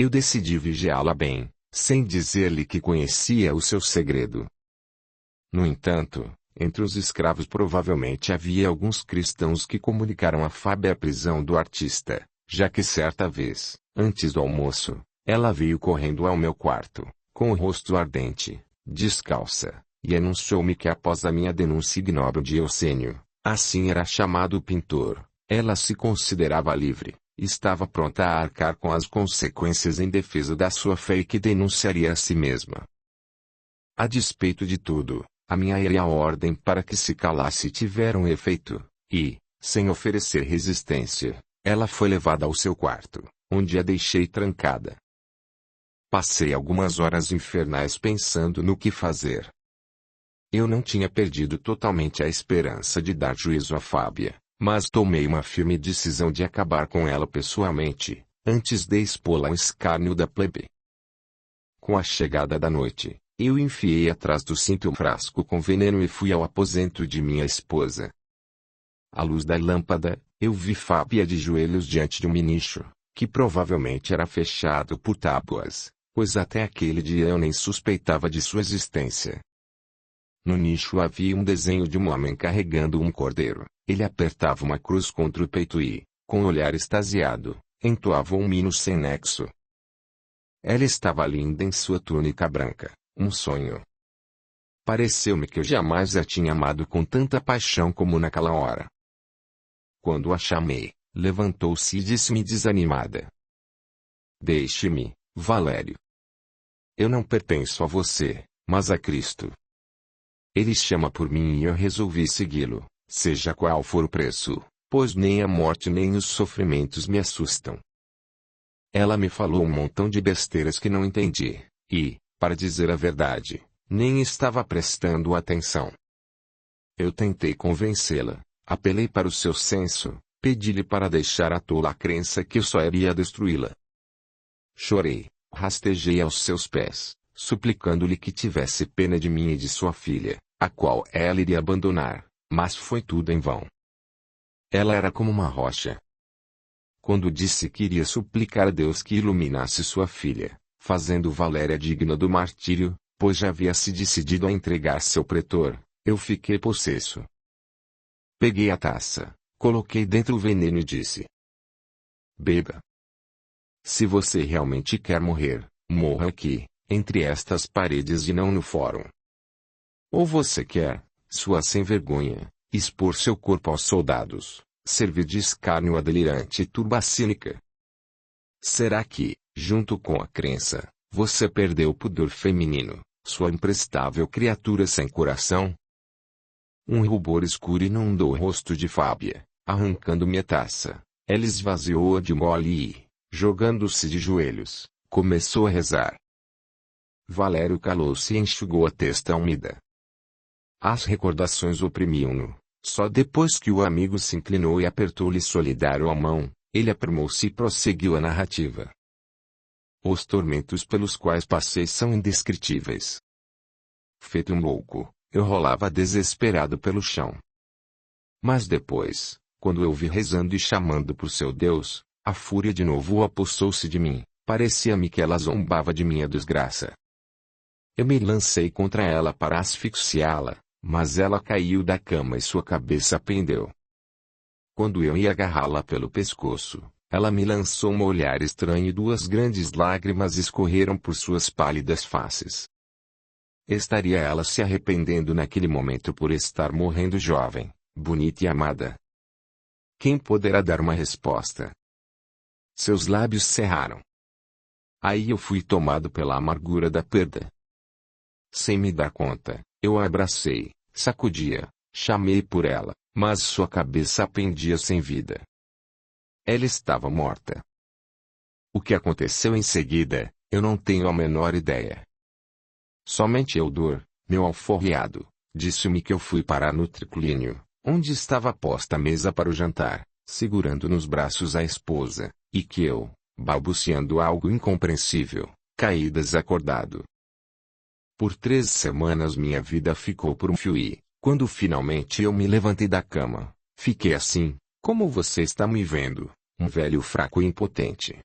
Eu decidi vigiá-la bem, sem dizer-lhe que conhecia o seu segredo. No entanto, entre os escravos provavelmente havia alguns cristãos que comunicaram a Fábia a prisão do artista, já que certa vez, antes do almoço, ela veio correndo ao meu quarto, com o rosto ardente, descalça, e anunciou-me que após a minha denúncia ignóbil de Eusênio, assim era chamado o pintor, ela se considerava livre, estava pronta a arcar com as consequências em defesa da sua fé e que denunciaria a si mesma. A despeito de tudo, a minha aérea ordem para que se calasse tiveram efeito, e, sem oferecer resistência, ela foi levada ao seu quarto, onde a deixei trancada. Passei algumas horas infernais pensando no que fazer. Eu não tinha perdido totalmente a esperança de dar juízo a Fábia, mas tomei uma firme decisão de acabar com ela pessoalmente, antes de expô-la ao escárnio da plebe. Com a chegada da noite, eu enfiei atrás do cinto um frasco com veneno e fui ao aposento de minha esposa. À luz da lâmpada, eu vi Fábia de joelhos diante de um nicho, que provavelmente era fechado por tábuas, pois até aquele dia eu nem suspeitava de sua existência. No nicho havia um desenho de um homem carregando um cordeiro. Ele apertava uma cruz contra o peito e, com o olhar extasiado, entoava um hino sem nexo. Ela estava linda em sua túnica branca, um sonho. Pareceu-me que eu jamais a tinha amado com tanta paixão como naquela hora. Quando a chamei, levantou-se e disse-me desanimada: "Deixe-me, Valério. Eu não pertenço a você, mas a Cristo. Ele chama por mim e eu resolvi segui-lo, seja qual for o preço, pois nem a morte nem os sofrimentos me assustam." Ela me falou um montão de besteiras que não entendi, e, para dizer a verdade, nem estava prestando atenção. Eu tentei convencê-la, apelei para o seu senso, pedi-lhe para deixar a tola crença que eu só iria destruí-la. Chorei, rastejei aos seus pés, suplicando-lhe que tivesse pena de mim e de sua filha, a qual ela iria abandonar, mas foi tudo em vão. Ela era como uma rocha. Quando disse que iria suplicar a Deus que iluminasse sua filha, fazendo Valéria digna do martírio, pois já havia se decidido a entregar seu pretor, eu fiquei possesso. Peguei a taça, coloquei dentro o veneno e disse: "Beba. Se você realmente quer morrer, morra aqui, entre estas paredes e não no fórum. Ou você quer, sua sem-vergonha, expor seu corpo aos soldados, servir de escárnio à delirante turba cínica? Será que, junto com a crença, você perdeu o pudor feminino, sua imprestável criatura sem coração?" Um rubor escuro inundou o rosto de Fábia, arrancando-me a taça. Ela esvaziou-a de mole e, jogando-se de joelhos, começou a rezar. Valério calou-se e enxugou a testa úmida. As recordações oprimiam-no. Só depois que o amigo se inclinou e apertou-lhe solidário a mão, ele aprumou-se e prosseguiu a narrativa. Os tormentos pelos quais passei são indescritíveis. Feito um louco, eu rolava desesperado pelo chão. Mas depois, quando eu vi rezando e chamando por seu Deus, a fúria de novo apossou-se de mim, parecia-me que ela zombava de minha desgraça. Eu me lancei contra ela para asfixiá-la, mas ela caiu da cama e sua cabeça pendeu. Quando eu ia agarrá-la pelo pescoço, ela me lançou um olhar estranho e duas grandes lágrimas escorreram por suas pálidas faces. Estaria ela se arrependendo naquele momento por estar morrendo jovem, bonita e amada? Quem poderá dar uma resposta? Seus lábios cerraram. Aí eu fui tomado pela amargura da perda. Sem me dar conta, eu a abracei, sacudia, chamei por ela, mas sua cabeça pendia sem vida. Ela estava morta. O que aconteceu em seguida, eu não tenho a menor ideia. Somente Eudor, meu alforriado, disse-me que eu fui parar no triclínio, onde estava posta a mesa para o jantar, segurando nos braços a esposa, e que eu, balbuciando algo incompreensível, caí desacordado. Por 3 semanas minha vida ficou por um fio e, quando finalmente eu me levantei da cama, fiquei assim, como você está me vendo, um velho fraco e impotente.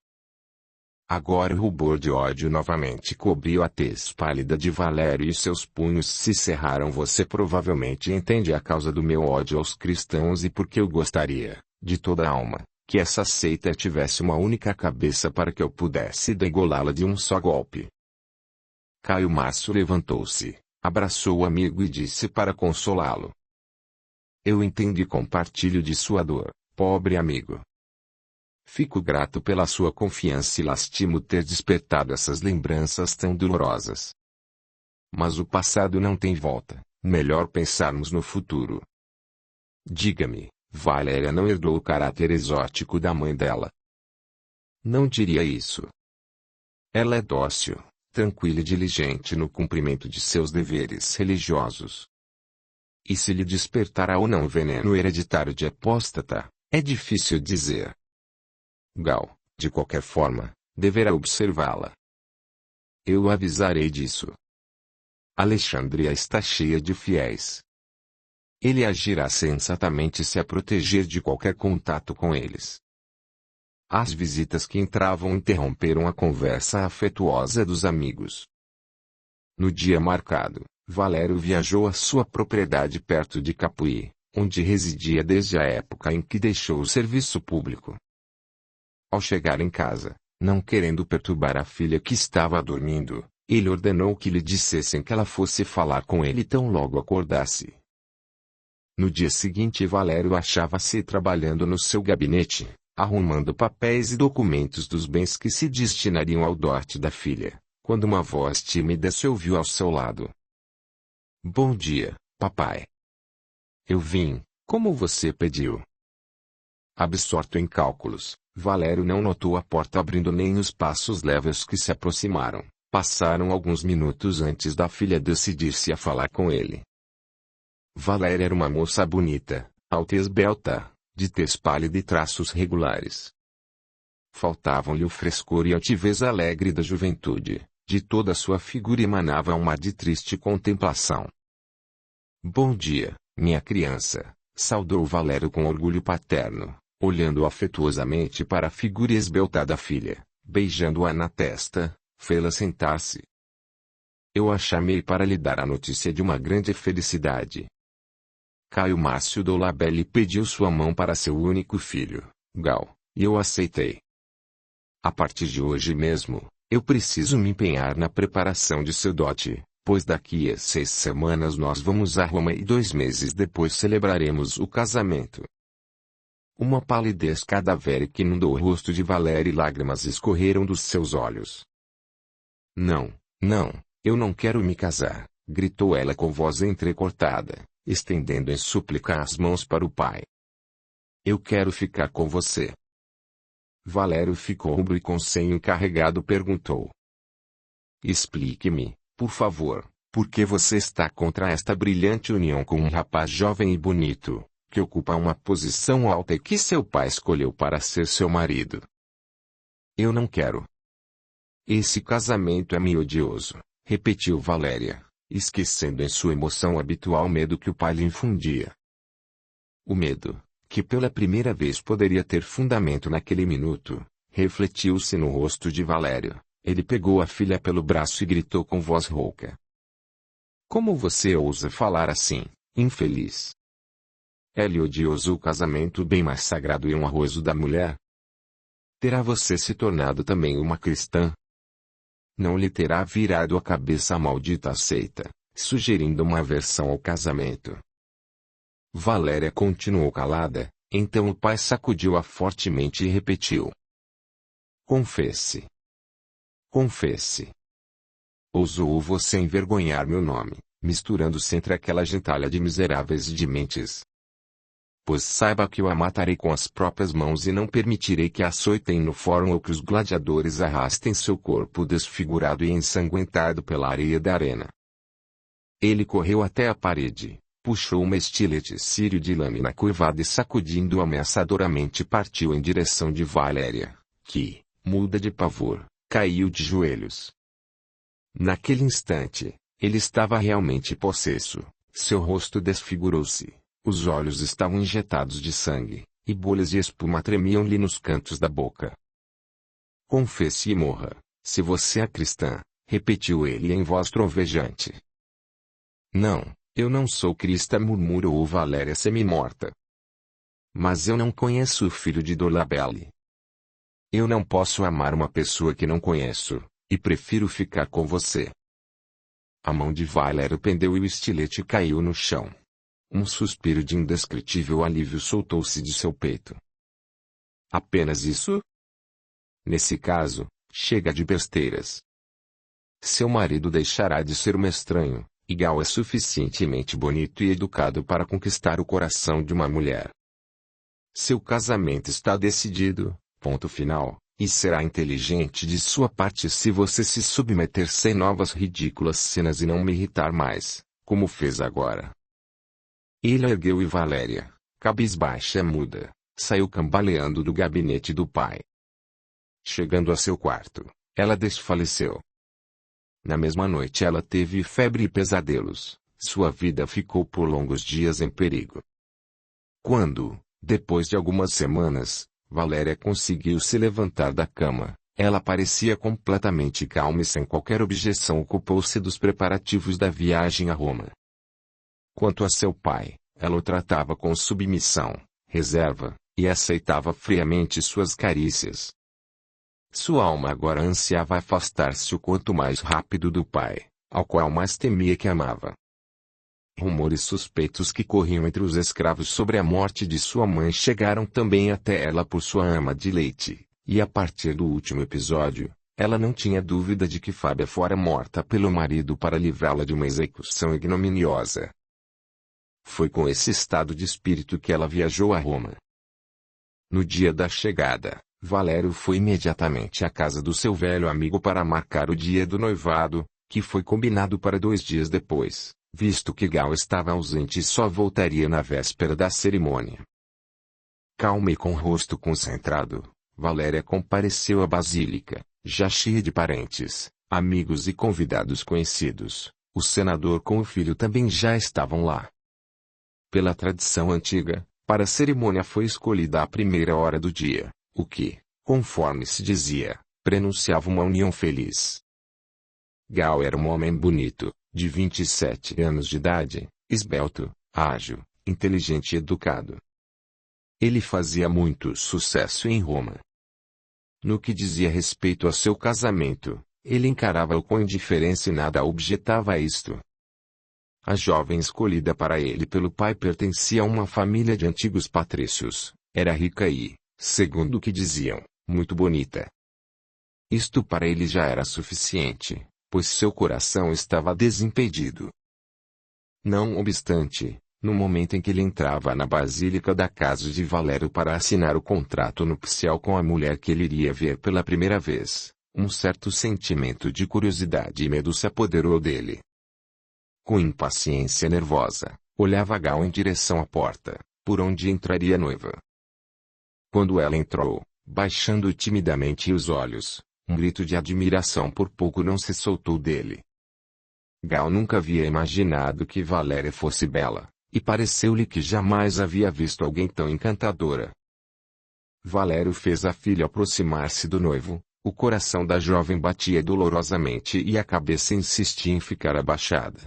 Agora o rubor de ódio novamente cobriu a tez pálida de Valério e seus punhos se cerraram. Você provavelmente entende a causa do meu ódio aos cristãos e porque eu gostaria, de toda a alma, que essa seita tivesse uma única cabeça para que eu pudesse degolá-la de um só golpe. Caio Márcio levantou-se, abraçou o amigo e disse para consolá-lo: Eu entendo e compartilho de sua dor, pobre amigo. Fico grato pela sua confiança e lastimo ter despertado essas lembranças tão dolorosas. Mas o passado não tem volta, melhor pensarmos no futuro. Diga-me, Valéria não herdou o caráter exótico da mãe dela? Não diria isso. Ela é dócil, tranquila e diligente no cumprimento de seus deveres religiosos. E se lhe despertará ou não o veneno hereditário de apóstata, é difícil dizer. Gal, de qualquer forma, deverá observá-la. Eu o avisarei disso. Alexandria está cheia de fiéis. Ele agirá sensatamente se a proteger de qualquer contato com eles. As visitas que entravam interromperam a conversa afetuosa dos amigos. No dia marcado, Valério viajou à sua propriedade perto de Capuí, onde residia desde a época em que deixou o serviço público. Ao chegar em casa, não querendo perturbar a filha que estava dormindo, ele ordenou que lhe dissessem que ela fosse falar com ele tão logo acordasse. No dia seguinte Valério achava-se trabalhando no seu gabinete, arrumando papéis e documentos dos bens que se destinariam ao dote da filha, quando uma voz tímida se ouviu ao seu lado. Bom dia, papai. Eu vim, como você pediu. Absorto em cálculos, Valério não notou a porta abrindo nem os passos leves que se aproximaram. Passaram alguns minutos antes da filha decidir-se a falar com ele. Valéria era uma moça bonita, alta e esbelta, de tez pálida e traços regulares. Faltavam-lhe o frescor e altivez alegre da juventude, de toda a sua figura emanava um ar de triste contemplação. Bom dia, minha criança, saudou Valério com orgulho paterno, olhando afetuosamente para a figura esbelta da filha, beijando-a na testa, fê-la sentar-se. Eu a chamei para lhe dar a notícia de uma grande felicidade. Caio Márcio Dolabelli pediu sua mão para seu único filho, Gal, e eu aceitei. A partir de hoje mesmo, eu preciso me empenhar na preparação de seu dote, pois daqui a 6 semanas nós vamos a Roma e 2 meses depois celebraremos o casamento. Uma palidez cadavérica inundou o rosto de Valéria e lágrimas escorreram dos seus olhos. Não, não, eu não quero me casar, gritou ela com voz entrecortada, estendendo em súplica as mãos para o pai. Eu quero ficar com você. Valério ficou rubro e com senho carregado perguntou. Explique-me, por favor, por que você está contra esta brilhante união com um rapaz jovem e bonito, que ocupa uma posição alta e que seu pai escolheu para ser seu marido? Eu não quero. Esse casamento é-me odioso, repetiu Valéria, esquecendo em sua emoção habitual o medo que o pai lhe infundia. O medo, que pela primeira vez poderia ter fundamento naquele minuto, refletiu-se no rosto de Valério. Ele pegou a filha pelo braço e gritou com voz rouca. Como você ousa falar assim, infeliz? É-lhe odioso o casamento bem mais sagrado e honroso da mulher? Terá você se tornado também uma cristã? Não lhe terá virado a cabeça a maldita seita, sugerindo uma aversão ao casamento? Valéria continuou calada, então o pai sacudiu-a fortemente e repetiu. Confesse. Confesse. Ousou você envergonhar meu nome, misturando-se entre aquela gentalha de miseráveis e de mentes. Pois saiba que eu a matarei com as próprias mãos e não permitirei que a açoitem no fórum ou que os gladiadores arrastem seu corpo desfigurado e ensanguentado pela areia da arena. Ele correu até a parede, puxou uma estilete sírio de lâmina curvada e sacudindo ameaçadoramente partiu em direção de Valéria, que, muda de pavor, caiu de joelhos. Naquele instante, ele estava realmente possesso, seu rosto desfigurou-se. Os olhos estavam injetados de sangue, e bolhas de espuma tremiam-lhe nos cantos da boca. Confesse e morra, se você é cristã, repetiu ele em voz trovejante. Não, eu não sou cristã, murmurou Valéria semi-morta. Mas eu não conheço o filho de Dolabelli. Eu não posso amar uma pessoa que não conheço, e prefiro ficar com você. A mão de Valéria pendeu e o estilete caiu no chão. Um suspiro de indescritível alívio soltou-se de seu peito. Apenas isso? Nesse caso, chega de besteiras. Seu marido deixará de ser um estranho, e Gal é suficientemente bonito e educado para conquistar o coração de uma mulher. Seu casamento está decidido, ponto final, e será inteligente de sua parte se você se submeter sem novas ridículas cenas e não me irritar mais, como fez agora. Ele ergueu e Valéria, cabisbaixa e muda, saiu cambaleando do gabinete do pai. Chegando a seu quarto, ela desfaleceu. Na mesma noite ela teve febre e pesadelos. Sua vida ficou por longos dias em perigo. Quando, depois de algumas semanas, Valéria conseguiu se levantar da cama, ela parecia completamente calma e sem qualquer objeção ocupou-se dos preparativos da viagem a Roma. Quanto a seu pai, ela o tratava com submissão, reserva, e aceitava friamente suas carícias. Sua alma agora ansiava afastar-se o quanto mais rápido do pai, ao qual mais temia que amava. Rumores suspeitos que corriam entre os escravos sobre a morte de sua mãe chegaram também até ela por sua ama de leite, e a partir do último episódio, ela não tinha dúvida de que Fábia fora morta pelo marido para livrá-la de uma execução ignominiosa. Foi com esse estado de espírito que ela viajou a Roma. No dia da chegada, Valério foi imediatamente à casa do seu velho amigo para marcar o dia do noivado, que foi combinado para 2 dias depois, visto que Gal estava ausente e só voltaria na véspera da cerimônia. Calma e com o rosto concentrado, Valéria compareceu à basílica, já cheia de parentes, amigos e convidados conhecidos. O senador com o filho também já estavam lá. Pela tradição antiga, para a cerimônia foi escolhida a primeira hora do dia, o que, conforme se dizia, prenunciava uma união feliz. Gal era um homem bonito, de 27 anos de idade, esbelto, ágil, inteligente e educado. Ele fazia muito sucesso em Roma. No que dizia respeito a seu casamento, ele encarava-o com indiferença e nada objetava a isto. A jovem escolhida para ele pelo pai pertencia a uma família de antigos patrícios, era rica e, segundo o que diziam, muito bonita. Isto para ele já era suficiente, pois seu coração estava desimpedido. Não obstante, no momento em que ele entrava na basílica da casa de Valério para assinar o contrato nupcial com a mulher que ele iria ver pela primeira vez, um certo sentimento de curiosidade e medo se apoderou dele. Com impaciência nervosa, olhava Gal em direção à porta, por onde entraria a noiva. Quando ela entrou, baixando timidamente os olhos, um grito de admiração por pouco não se soltou dele. Gal nunca havia imaginado que Valéria fosse bela, e pareceu-lhe que jamais havia visto alguém tão encantadora. Valério fez a filha aproximar-se do noivo, o coração da jovem batia dolorosamente e a cabeça insistia em ficar abaixada.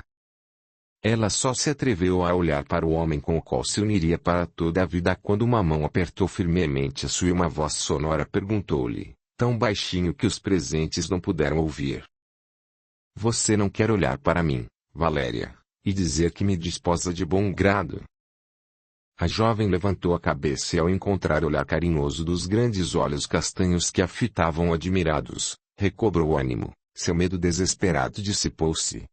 Ela só se atreveu a olhar para o homem com o qual se uniria para toda a vida quando uma mão apertou firmemente a sua e uma voz sonora perguntou-lhe, tão baixinho que os presentes não puderam ouvir: "Você não quer olhar para mim, Valéria, e dizer que me desposa de bom grado?" A jovem levantou a cabeça e ao encontrar o olhar carinhoso dos grandes olhos castanhos que a fitavam admirados, recobrou o ânimo, seu medo desesperado dissipou-se.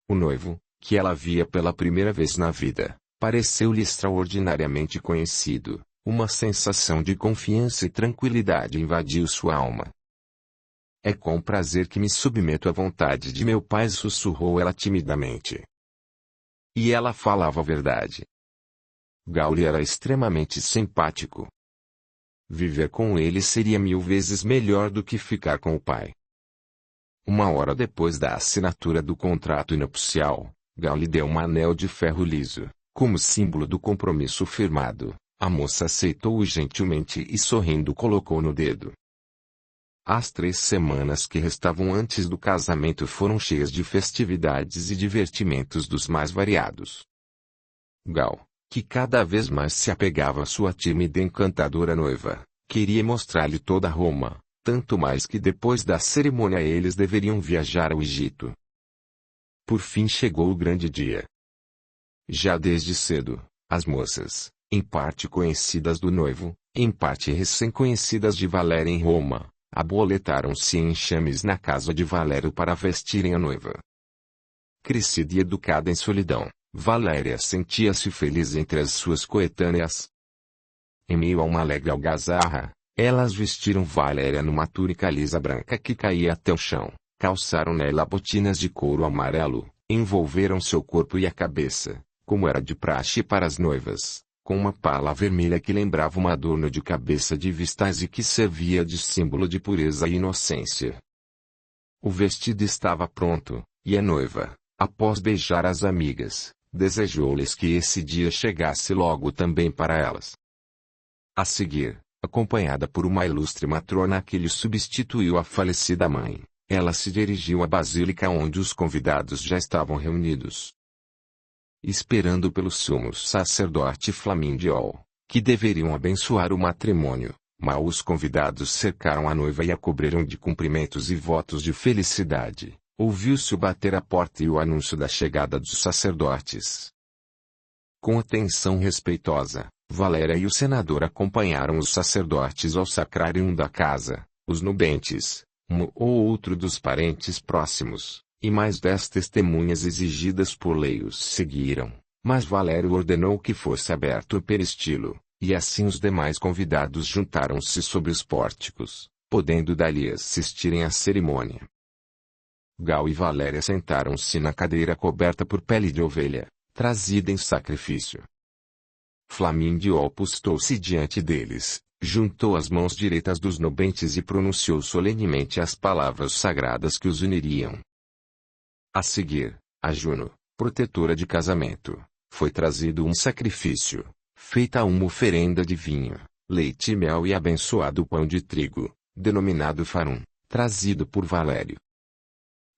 O noivo, que ela via pela primeira vez na vida, pareceu-lhe extraordinariamente conhecido. Uma sensação de confiança e tranquilidade invadiu sua alma. "É com prazer que me submeto à vontade de meu pai", sussurrou ela timidamente. E ela falava a verdade. Gal lhe era extremamente simpático. Viver com ele seria 1000 vezes melhor do que ficar com o pai. 1 hora depois da assinatura do contrato nupcial, Gal lhe deu um anel de ferro liso, como símbolo do compromisso firmado. A moça aceitou-o gentilmente e sorrindo colocou no dedo. As 3 semanas que restavam antes do casamento foram cheias de festividades e divertimentos dos mais variados. Gal, que cada vez mais se apegava à sua tímida e encantadora noiva, queria mostrar-lhe toda Roma, tanto mais que depois da cerimônia eles deveriam viajar ao Egito. Por fim chegou o grande dia. Já desde cedo, as moças, em parte conhecidas do noivo, em parte recém-conhecidas de Valéria em Roma, aboletaram-se em enxames na casa de Valério para vestirem a noiva. Crescida e educada em solidão, Valéria sentia-se feliz entre as suas coetâneas. Em meio a uma alegre algazarra, elas vestiram Valéria numa túnica lisa branca que caía até o chão, calçaram nela botinas de couro amarelo, envolveram seu corpo e a cabeça, como era de praxe para as noivas, com uma pala vermelha que lembrava uma adorno de cabeça de vistas e que servia de símbolo de pureza e inocência. O vestido estava pronto, e a noiva, após beijar as amigas, desejou-lhes que esse dia chegasse logo também para elas. A seguir, acompanhada por uma ilustre matrona que lhe substituiu a falecida mãe, ela se dirigiu à basílica onde os convidados já estavam reunidos. Esperando pelo sumo sacerdote Flamindiol, que deveriam abençoar o matrimônio, mal os convidados cercaram a noiva e a cobriram de cumprimentos e votos de felicidade, ouviu-se bater a porta e o anúncio da chegada dos sacerdotes. Com atenção respeitosa, Valéria e o senador acompanharam os sacerdotes ao sacrário da casa, os nubentes, um ou outro dos parentes próximos, e mais 10 testemunhas exigidas por lei os seguiram, mas Valério ordenou que fosse aberto o peristilo, e assim os demais convidados juntaram-se sobre os pórticos, podendo dali assistirem à cerimônia. Gal e Valéria sentaram-se na cadeira coberta por pele de ovelha, trazida em sacrifício. Flamindiol postou-se diante deles, juntou as mãos direitas dos nubentes e pronunciou solenemente as palavras sagradas que os uniriam. A seguir, a Juno, protetora de casamento, foi trazido um sacrifício, feita uma oferenda de vinho, leite e mel e abençoado pão de trigo, denominado farum, trazido por Valério.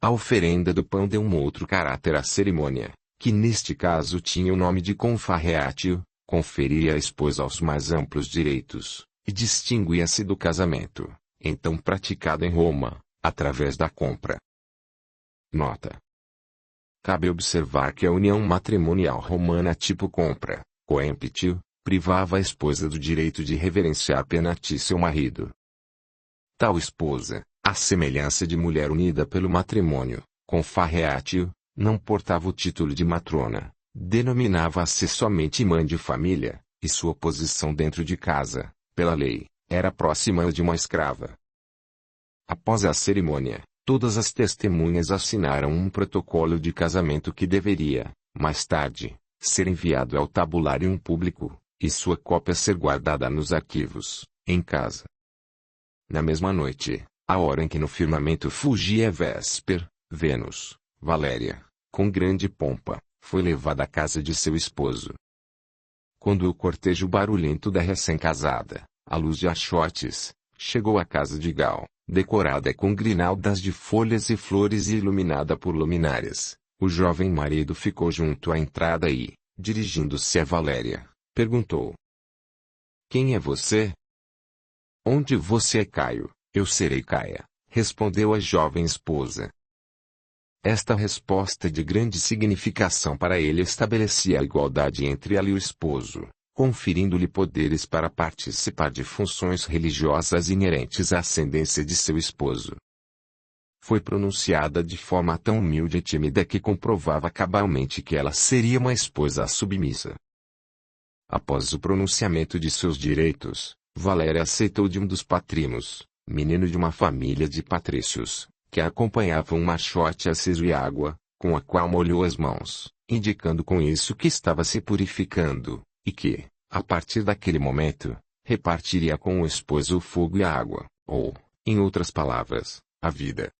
A oferenda do pão deu um outro caráter à cerimônia, que neste caso tinha o nome de confarreatio, conferia à esposa os mais amplos direitos, e distinguia-se do casamento, então praticado em Roma, através da compra. Nota: cabe observar que a união matrimonial romana tipo compra, coemptio, privava a esposa do direito de reverenciar penati seu marido. Tal esposa, à semelhança de mulher unida pelo matrimônio, confarreatio, não portava o título de matrona, denominava-se somente mãe de família, e sua posição dentro de casa, pela lei, era próxima de uma escrava. Após a cerimônia, todas as testemunhas assinaram um protocolo de casamento que deveria, mais tarde, ser enviado ao tabulário público, e sua cópia ser guardada nos arquivos, em casa. Na mesma noite, a hora em que no firmamento fulgia Vésper, Vênus, Valéria, com grande pompa, foi levada à casa de seu esposo. Quando o cortejo barulhento da recém-casada, à luz de achotes, chegou à casa de Gal, decorada com grinaldas de folhas e flores e iluminada por luminárias, o jovem marido ficou junto à entrada e, dirigindo-se a Valéria, perguntou: "Quem é você?" "Onde você é Caio, eu serei Caia", respondeu a jovem esposa. Esta resposta de grande significação para ele estabelecia a igualdade entre ela e o esposo, conferindo-lhe poderes para participar de funções religiosas inerentes à ascendência de seu esposo. Foi pronunciada de forma tão humilde e tímida que comprovava cabalmente que ela seria uma esposa submissa. Após o pronunciamento de seus direitos, Valéria aceitou de um dos patrimos, menino de uma família de patrícios, que acompanhava um machote aceso e água, com a qual molhou as mãos, indicando com isso que estava se purificando, e que, a partir daquele momento, repartiria com o esposo o fogo e a água, ou, em outras palavras, a vida.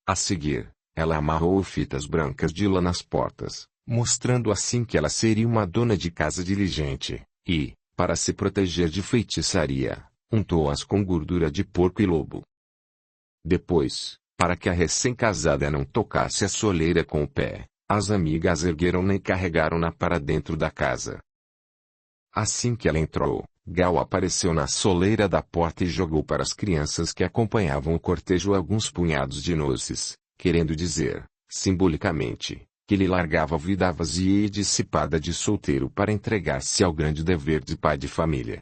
A seguir, ela amarrou fitas brancas de lã nas portas, mostrando assim que ela seria uma dona de casa diligente, e, para se proteger de feitiçaria, untou-as com gordura de porco e lobo. Depois, para que a recém-casada não tocasse a soleira com o pé, as amigas ergueram-na e carregaram-na para dentro da casa. Assim que ela entrou, Gal apareceu na soleira da porta e jogou para as crianças que acompanhavam o cortejo alguns punhados de nozes, querendo dizer, simbolicamente, que ele largava a vida vazia e dissipada de solteiro para entregar-se ao grande dever de pai de família.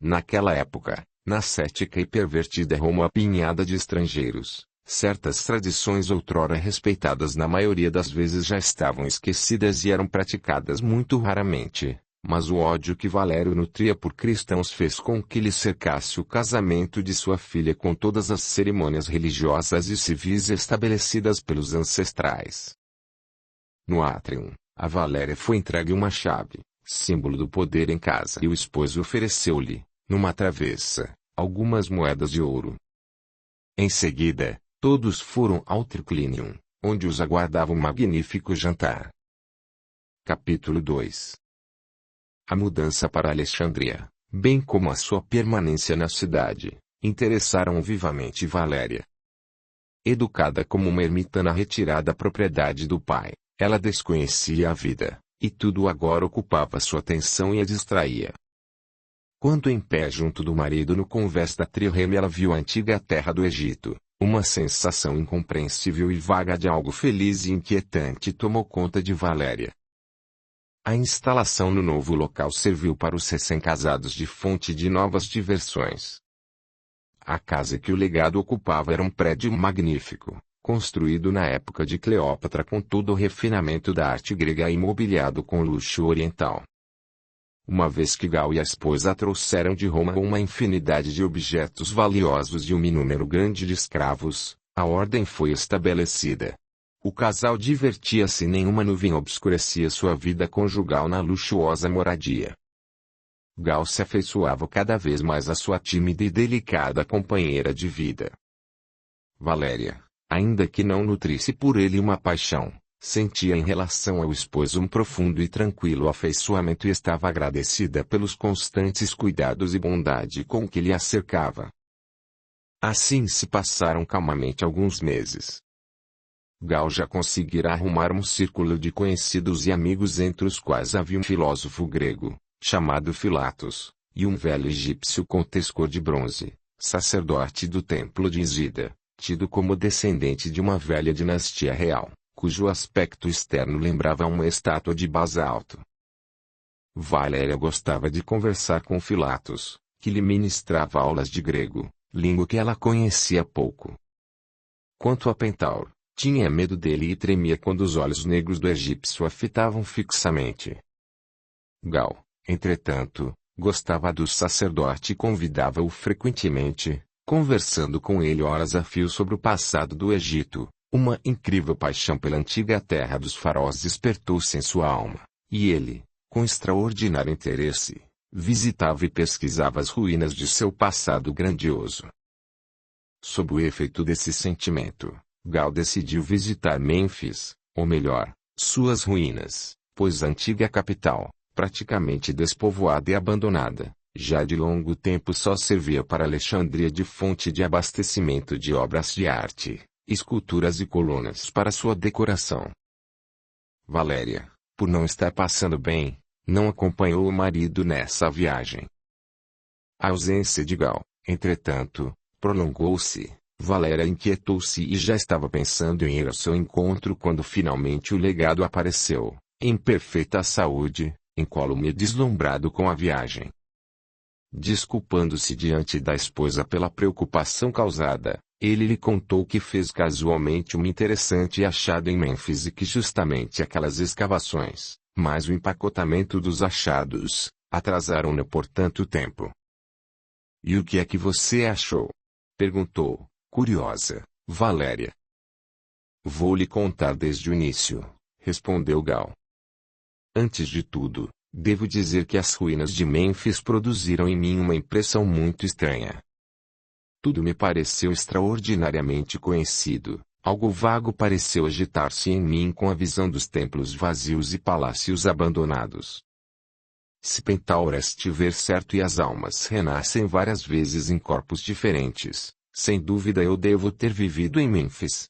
Naquela época, na cética e pervertida Roma apinhada de estrangeiros, certas tradições outrora respeitadas na maioria das vezes já estavam esquecidas e eram praticadas muito raramente, mas o ódio que Valério nutria por cristãos fez com que lhe cercasse o casamento de sua filha com todas as cerimônias religiosas e civis estabelecidas pelos ancestrais. No átrio, a Valéria foi entregue uma chave, símbolo do poder em casa, e o esposo ofereceu-lhe, numa travessa, algumas moedas de ouro. Em seguida, todos foram ao triclinium, onde os aguardava um magnífico jantar. Capítulo 2. A mudança para Alexandria, bem como a sua permanência na cidade, interessaram vivamente Valéria. Educada como uma ermita na retirada propriedade do pai, ela desconhecia a vida, e tudo agora ocupava sua atenção e a distraía. Quando em pé junto do marido no convés da trirreme ela viu a antiga terra do Egito, uma sensação incompreensível e vaga de algo feliz e inquietante tomou conta de Valéria. A instalação no novo local serviu para os recém-casados de fonte de novas diversões. A casa que o legado ocupava era um prédio magnífico, construído na época de Cleópatra com todo o refinamento da arte grega e mobiliado com luxo oriental. Uma vez que Gal e a esposa trouxeram de Roma uma infinidade de objetos valiosos e um número grande de escravos, a ordem foi estabelecida. O casal divertia-se e nenhuma nuvem obscurecia sua vida conjugal na luxuosa moradia. Gal se afeiçoava cada vez mais à sua tímida e delicada companheira de vida. Valéria, ainda que não nutrisse por ele uma paixão, sentia em relação ao esposo um profundo e tranquilo afeiçoamento e estava agradecida pelos constantes cuidados e bondade com que lhe a cercava. Assim se passaram calmamente alguns meses. Gal já conseguira arrumar um círculo de conhecidos e amigos entre os quais havia um filósofo grego, chamado Filatos, e um velho egípcio com tez cor de bronze, sacerdote do templo de Isida, tido como descendente de uma velha dinastia real, cujo aspecto externo lembrava uma estátua de basalto. Valéria gostava de conversar com Filatos, que lhe ministrava aulas de grego, língua que ela conhecia pouco. Quanto a Pentaur, tinha medo dele e tremia quando os olhos negros do egípcio a fitavam fixamente. Gal, entretanto, gostava do sacerdote e convidava-o frequentemente, conversando com ele horas a fio sobre o passado do Egito. Uma incrível paixão pela antiga terra dos faraós despertou-se em sua alma, e ele, com extraordinário interesse, visitava e pesquisava as ruínas de seu passado grandioso. Sob o efeito desse sentimento, Gal decidiu visitar Mênfis, ou melhor, suas ruínas, pois a antiga capital, praticamente despovoada e abandonada, já de longo tempo só servia para Alexandria de fonte de abastecimento de obras de arte, esculturas e colunas para sua decoração. Valéria, por não estar passando bem, não acompanhou o marido nessa viagem. A ausência de Gal, entretanto, prolongou-se. Valéria inquietou-se e já estava pensando em ir ao seu encontro quando finalmente o legado apareceu, em perfeita saúde, incólume e deslumbrado com a viagem. Desculpando-se diante da esposa pela preocupação causada, ele lhe contou que fez casualmente um interessante achado em Mênfis e que justamente aquelas escavações, mais o empacotamento dos achados, atrasaram-no por tanto tempo. "E o que é que você achou?" perguntou, curiosa, Valéria. "Vou lhe contar desde o início", respondeu Gal. "Antes de tudo, devo dizer que as ruínas de Mênfis produziram em mim uma impressão muito estranha. Tudo me pareceu extraordinariamente conhecido, algo vago pareceu agitar-se em mim com a visão dos templos vazios e palácios abandonados. Se Pentaur estiver certo e as almas renascem várias vezes em corpos diferentes, Sem dúvida eu devo ter vivido em Mênfis.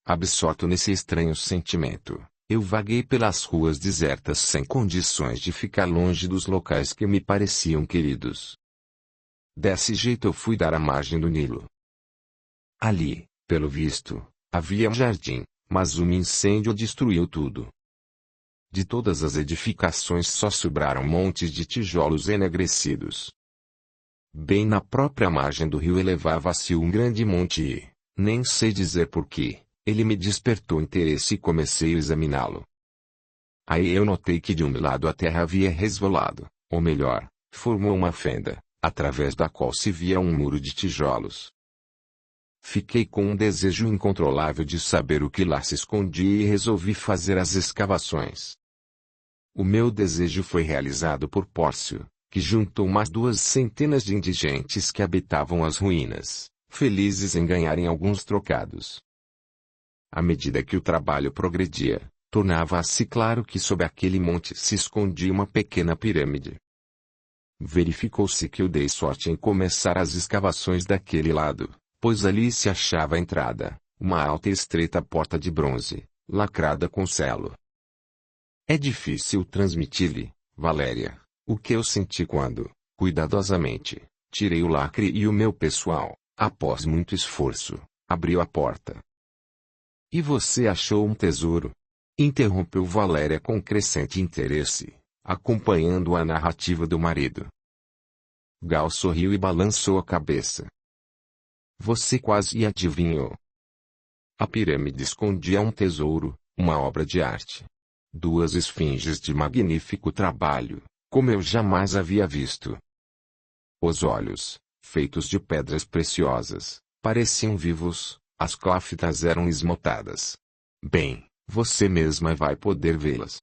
Absorto nesse estranho sentimento, eu vaguei pelas ruas desertas sem condições de ficar longe dos locais que me pareciam queridos. Desse jeito eu fui dar à margem do Nilo. Ali, pelo visto, havia um jardim, mas um incêndio destruiu tudo. De todas as edificações só sobraram montes de tijolos enegrecidos. Bem na própria margem do rio elevava-se um grande monte e, nem sei dizer porquê, ele me despertou interesse e comecei a examiná-lo. Aí eu notei que de um lado a terra havia resvalado, ou melhor, formou uma fenda, através da qual se via um muro de tijolos. Fiquei com um desejo incontrolável de saber o que lá se escondia e resolvi fazer as escavações. O meu desejo foi realizado por Pórcio, que juntou umas 200 de indigentes que habitavam as ruínas, felizes em ganharem alguns trocados. À medida que o trabalho progredia, tornava-se claro que sob aquele monte se escondia uma pequena pirâmide. Verificou-se que eu dei sorte em começar as escavações daquele lado, pois ali se achava a entrada, uma alta e estreita porta de bronze, lacrada com selo. É difícil transmitir-lhe, Valéria, o que eu senti quando, cuidadosamente, tirei o lacre e o meu pessoal, após muito esforço, abriu a porta. E você achou um tesouro? Interrompeu Valéria com crescente interesse, acompanhando a narrativa do marido. Gal sorriu e balançou a cabeça. Você quase adivinhou. A pirâmide escondia um tesouro, uma obra de arte. 2 esfinges de magnífico trabalho, como eu jamais havia visto. Os olhos, feitos de pedras preciosas, pareciam vivos, as cláfitas eram esmaltadas. Bem, você mesma vai poder vê-las.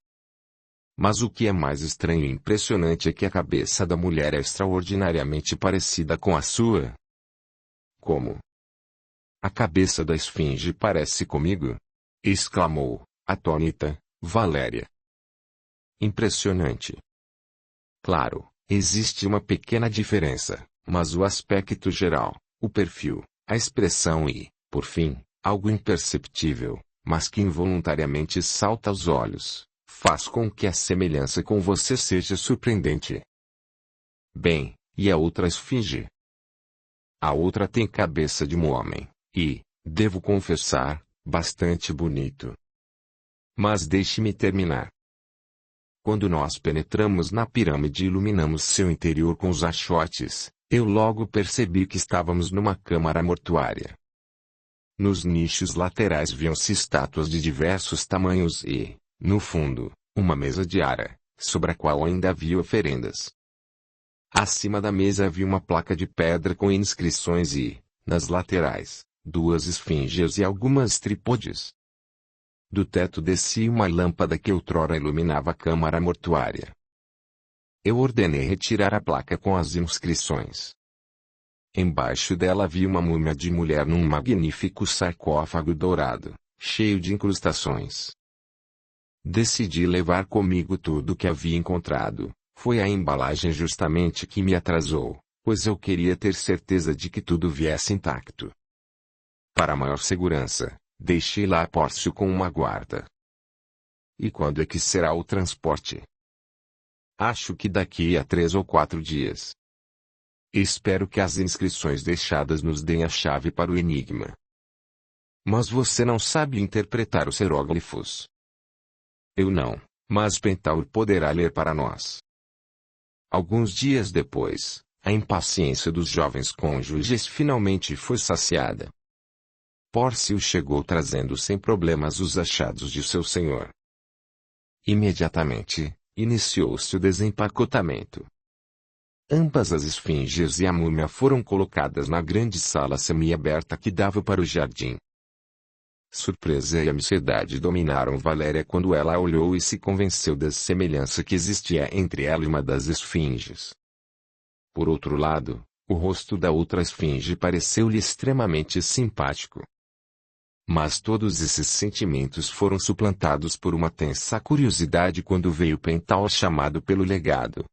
Mas o que é mais estranho e impressionante é que a cabeça da mulher é extraordinariamente parecida com a sua. Como? A cabeça da esfinge parece comigo? Exclamou, atônita, Valéria. Impressionante. Claro, existe uma pequena diferença, mas o aspecto geral, o perfil, a expressão e, por fim, algo imperceptível, mas que involuntariamente salta aos olhos, faz com que a semelhança com você seja surpreendente. Bem, e a outra esfinge? A outra tem cabeça de um homem, e, devo confessar, bastante bonito. Mas deixe-me terminar. Quando nós penetramos na pirâmide e iluminamos seu interior com os achotes, eu logo percebi que estávamos numa câmara mortuária. Nos nichos laterais viam-se estátuas de diversos tamanhos e, no fundo, uma mesa de ara, sobre a qual ainda havia oferendas. Acima da mesa havia uma placa de pedra com inscrições e, nas laterais, 2 esfinges e algumas trípodes. Do teto descia uma lâmpada que outrora iluminava a câmara mortuária. Eu ordenei retirar a placa com as inscrições. Embaixo dela havia uma múmia de mulher num magnífico sarcófago dourado, cheio de incrustações. Decidi levar comigo tudo o que havia encontrado. Foi a embalagem justamente que me atrasou, pois eu queria ter certeza de que tudo viesse intacto. Para maior segurança, deixei lá Pórcio com uma guarda. E quando é que será o transporte? Acho que daqui a 3 ou 4 dias. Espero que as inscrições deixadas nos deem a chave para o enigma. Mas você não sabe interpretar os hieróglifos. Eu não, mas Pentaur poderá ler para nós. Alguns dias depois, a impaciência dos jovens cônjuges finalmente foi saciada. Pórcio chegou trazendo sem problemas os achados de seu senhor. Imediatamente, iniciou-se o desempacotamento. Ambas as esfinges e a múmia foram colocadas na grande sala semi-aberta que dava para o jardim. Surpresa e ansiedade dominaram Valéria quando ela olhou e se convenceu da semelhança que existia entre ela e uma das esfinges. Por outro lado, o rosto da outra esfinge pareceu-lhe extremamente simpático. Mas todos esses sentimentos foram suplantados por uma tensa curiosidade quando veio Pentaur chamado pelo legado.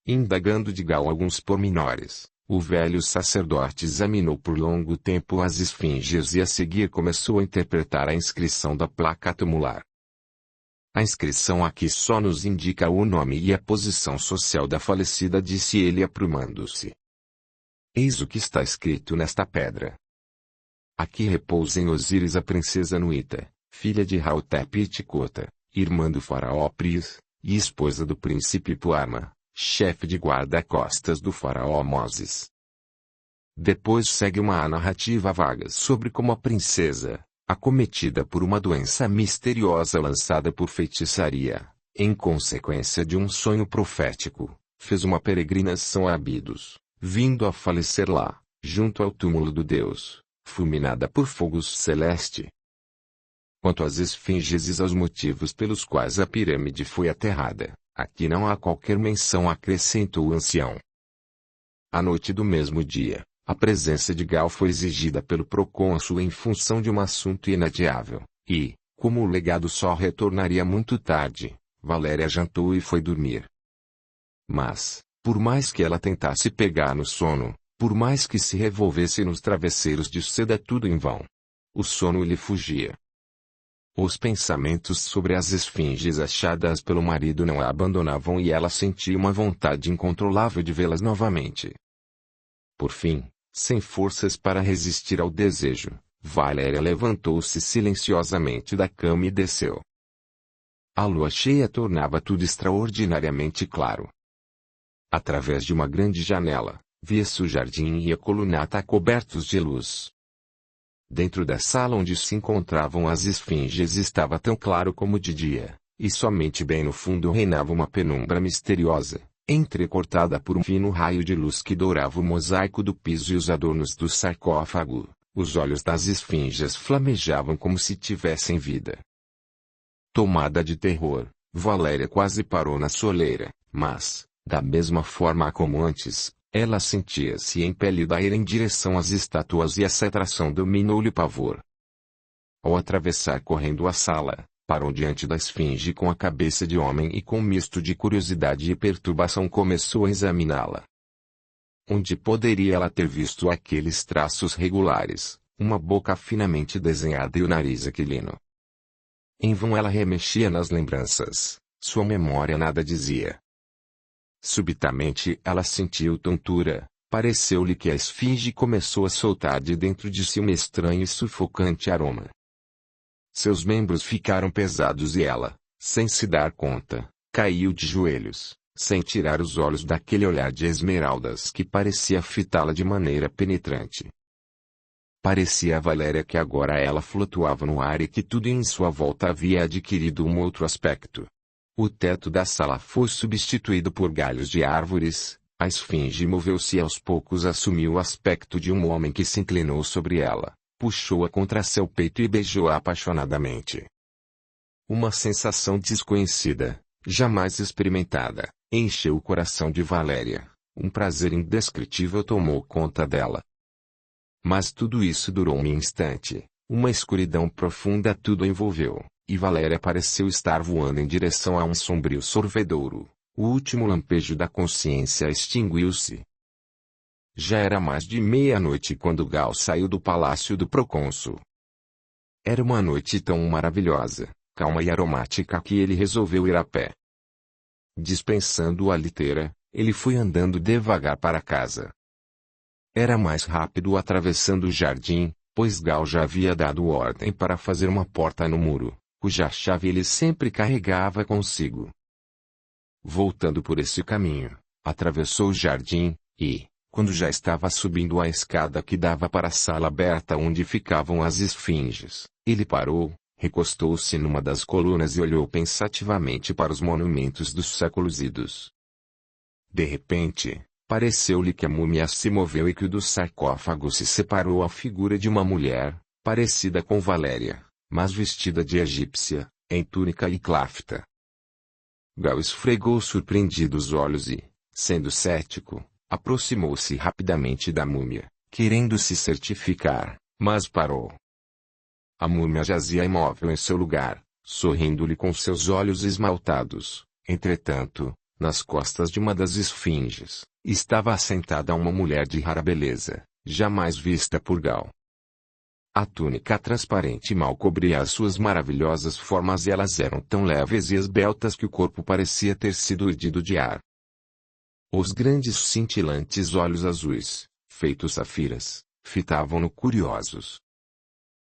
Indagando de Gal alguns pormenores, O velho sacerdote examinou por longo tempo as esfinges e a seguir começou a interpretar a inscrição da placa tumular. A inscrição aqui só nos indica o nome e a posição social da falecida, disse ele aprumando-se. Eis o que está escrito nesta pedra. Aqui repousa em Osíris a princesa Nuita, filha de Rautep e Ticota, irmã do faraó Pris, e esposa do príncipe Puarma, chefe de guarda-costas do faraó Moses. Depois segue uma narrativa vaga sobre como a princesa, acometida por uma doença misteriosa lançada por feitiçaria, em consequência de um sonho profético, fez uma peregrinação a Abidos, vindo a falecer lá, junto ao túmulo do deus, fulminada por fogo celeste. Quanto às esfinges e aos motivos pelos quais a pirâmide foi aterrada, aqui não há qualquer menção, acrescentou o ancião. À noite do mesmo dia, a presença de Gal foi exigida pelo procônsul em função de um assunto inadiável, e, como o legado só retornaria muito tarde, Valéria jantou e foi dormir. Mas, por mais que ela tentasse pegar no sono, por mais que se revolvesse nos travesseiros de seda, tudo em vão. O sono lhe fugia. Os pensamentos sobre as esfinges achadas pelo marido não a abandonavam e ela sentia uma vontade incontrolável de vê-las novamente. Por fim, sem forças para resistir ao desejo, Valéria levantou-se silenciosamente da cama e desceu. A lua cheia tornava tudo extraordinariamente claro. Através de uma grande janela, via-se o jardim e a colunata cobertos de luz. Dentro da sala onde se encontravam as esfinges estava tão claro como de dia, e somente bem no fundo reinava uma penumbra misteriosa, entrecortada por um fino raio de luz que dourava o mosaico do piso e os adornos do sarcófago. Os olhos das esfinges flamejavam como se tivessem vida. Tomada de terror, Valéria quase parou na soleira, mas, da mesma forma como antes, ela sentia-se impelida a ir em direção às estátuas e essa atração dominou-lhe o pavor. Ao atravessar correndo a sala, parou diante da esfinge com a cabeça de homem e com um misto de curiosidade e perturbação começou a examiná-la. Onde poderia ela ter visto aqueles traços regulares, uma boca finamente desenhada e o nariz aquilino? Em vão ela remexia nas lembranças, sua memória nada dizia. Subitamente ela sentiu tontura, pareceu-lhe que a esfinge começou a soltar de dentro de si um estranho e sufocante aroma. Seus membros ficaram pesados e ela, sem se dar conta, caiu de joelhos, sem tirar os olhos daquele olhar de esmeraldas que parecia fitá-la de maneira penetrante. Parecia a Valéria que agora ela flutuava no ar e que tudo em sua volta havia adquirido um outro aspecto. O teto da sala foi substituído por galhos de árvores, a esfinge moveu-se e aos poucos assumiu o aspecto de um homem que se inclinou sobre ela, puxou-a contra seu peito e beijou-a apaixonadamente. Uma sensação desconhecida, jamais experimentada, encheu o coração de Valéria, um prazer indescritível tomou conta dela. Mas tudo isso durou um instante, uma escuridão profunda tudo envolveu. E Valéria pareceu estar voando em direção a um sombrio sorvedouro. O último lampejo da consciência extinguiu-se. Já era mais de meia-noite quando Gal saiu do palácio do procônsul. Era uma noite tão maravilhosa, calma e aromática que ele resolveu ir a pé. Dispensando a liteira, ele foi andando devagar para casa. Era mais rápido atravessando o jardim, pois Gal já havia dado ordem para fazer uma porta no muro, cuja chave ele sempre carregava consigo. Voltando por esse caminho, atravessou o jardim, e, quando já estava subindo a escada que dava para a sala aberta onde ficavam as esfinges, ele parou, recostou-se numa das colunas e olhou pensativamente para os monumentos dos séculos idos. De repente, pareceu-lhe que a múmia se moveu e que do sarcófago se separou a figura de uma mulher, parecida com Valéria, mas vestida de egípcia, em túnica e clafta. Gal esfregou surpreendido os olhos e, sendo cético, aproximou-se rapidamente da múmia, querendo se certificar, mas parou. A múmia jazia imóvel em seu lugar, sorrindo-lhe com seus olhos esmaltados. Entretanto, nas costas de uma das esfinges, Estava assentada uma mulher de rara beleza, jamais vista por Gal. A túnica transparente mal cobria as suas maravilhosas formas e elas eram tão leves e esbeltas que o corpo parecia ter sido urdido de ar. Os grandes cintilantes olhos azuis, feitos safiras, fitavam-no curiosos.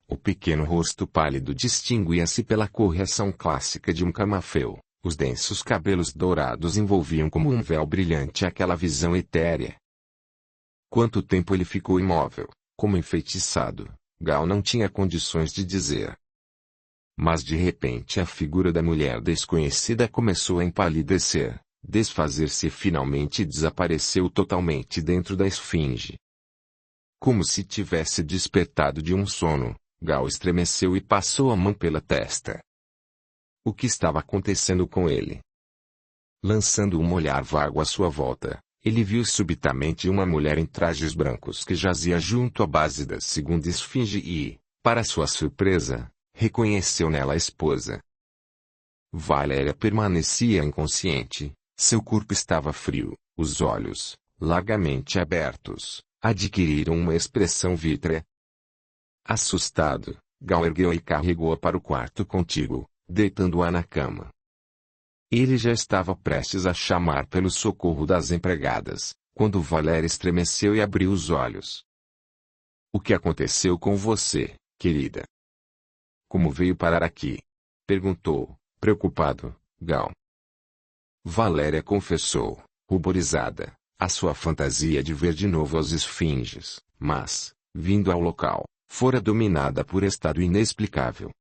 O pequeno rosto pálido distinguia-se pela correção clássica de um camafeu. Os densos cabelos dourados envolviam como um véu brilhante aquela visão etérea. Quanto tempo ele ficou imóvel, como enfeitiçado, Gal não tinha condições de dizer. Mas de repente a figura da mulher desconhecida começou a empalidecer, desfazer-se e finalmente desapareceu totalmente dentro da esfinge. Como se tivesse despertado de um sono, Gal estremeceu e passou a mão pela testa. O que estava acontecendo com ele? Lançando um olhar vago à sua volta, ele viu subitamente uma mulher em trajes brancos que jazia junto à base da segunda esfinge e, para sua surpresa, reconheceu nela a esposa. Valéria permanecia inconsciente, seu corpo estava frio, os olhos, largamente abertos, adquiriram uma expressão vítrea. Assustado, Gal ergueu e carregou-a para o quarto contíguo, deitando-a na cama. Ele já estava prestes a chamar pelo socorro das empregadas, quando Valéria estremeceu e abriu os olhos. O que aconteceu com você, querida? Como veio parar aqui? Perguntou, preocupado, Gal. Valéria confessou, ruborizada, a sua fantasia de ver de novo as esfinges, mas, vindo ao local, fora dominada por estado inexplicável.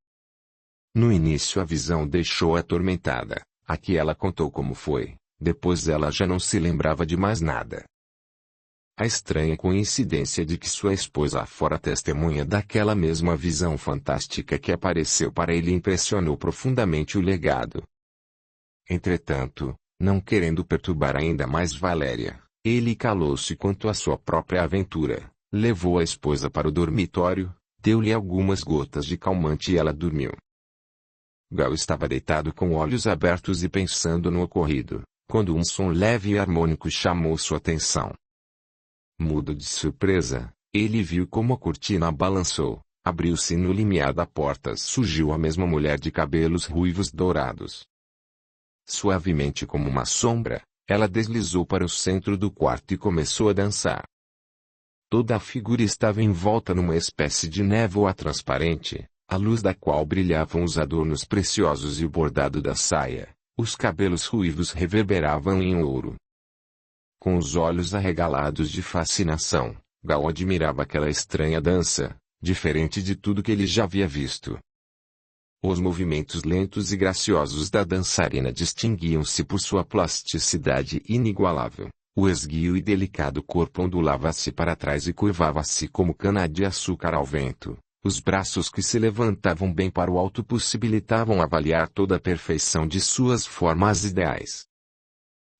No início a visão deixou-a atormentada. Aqui ela contou como foi, depois ela já não se lembrava de mais nada. A estranha coincidência de que sua esposa fora testemunha daquela mesma visão fantástica que apareceu para ele impressionou profundamente o legado. Entretanto, não querendo perturbar ainda mais Valéria, ele calou-se quanto à sua própria aventura, levou a esposa para o dormitório, deu-lhe algumas gotas de calmante e ela dormiu. Gal estava deitado com olhos abertos e pensando no ocorrido, quando um som leve e harmônico chamou sua atenção. Mudo de surpresa, ele viu como a cortina balançou, abriu-se e no limiar da porta surgiu a mesma mulher de cabelos ruivos dourados. Suavemente como uma sombra, ela deslizou para o centro do quarto e começou a dançar. Toda a figura estava envolta numa espécie de névoa transparente, à luz da qual brilhavam os adornos preciosos e o bordado da saia, os cabelos ruivos reverberavam em ouro. Com os olhos arregalados de fascinação, Gal admirava aquela estranha dança, diferente de tudo que ele já havia visto. Os movimentos lentos e graciosos da dançarina distinguiam-se por sua plasticidade inigualável, o esguio e delicado corpo ondulava-se para trás e curvava-se como cana-de-açúcar ao vento. Os braços que se levantavam bem para o alto possibilitavam avaliar toda a perfeição de suas formas ideais.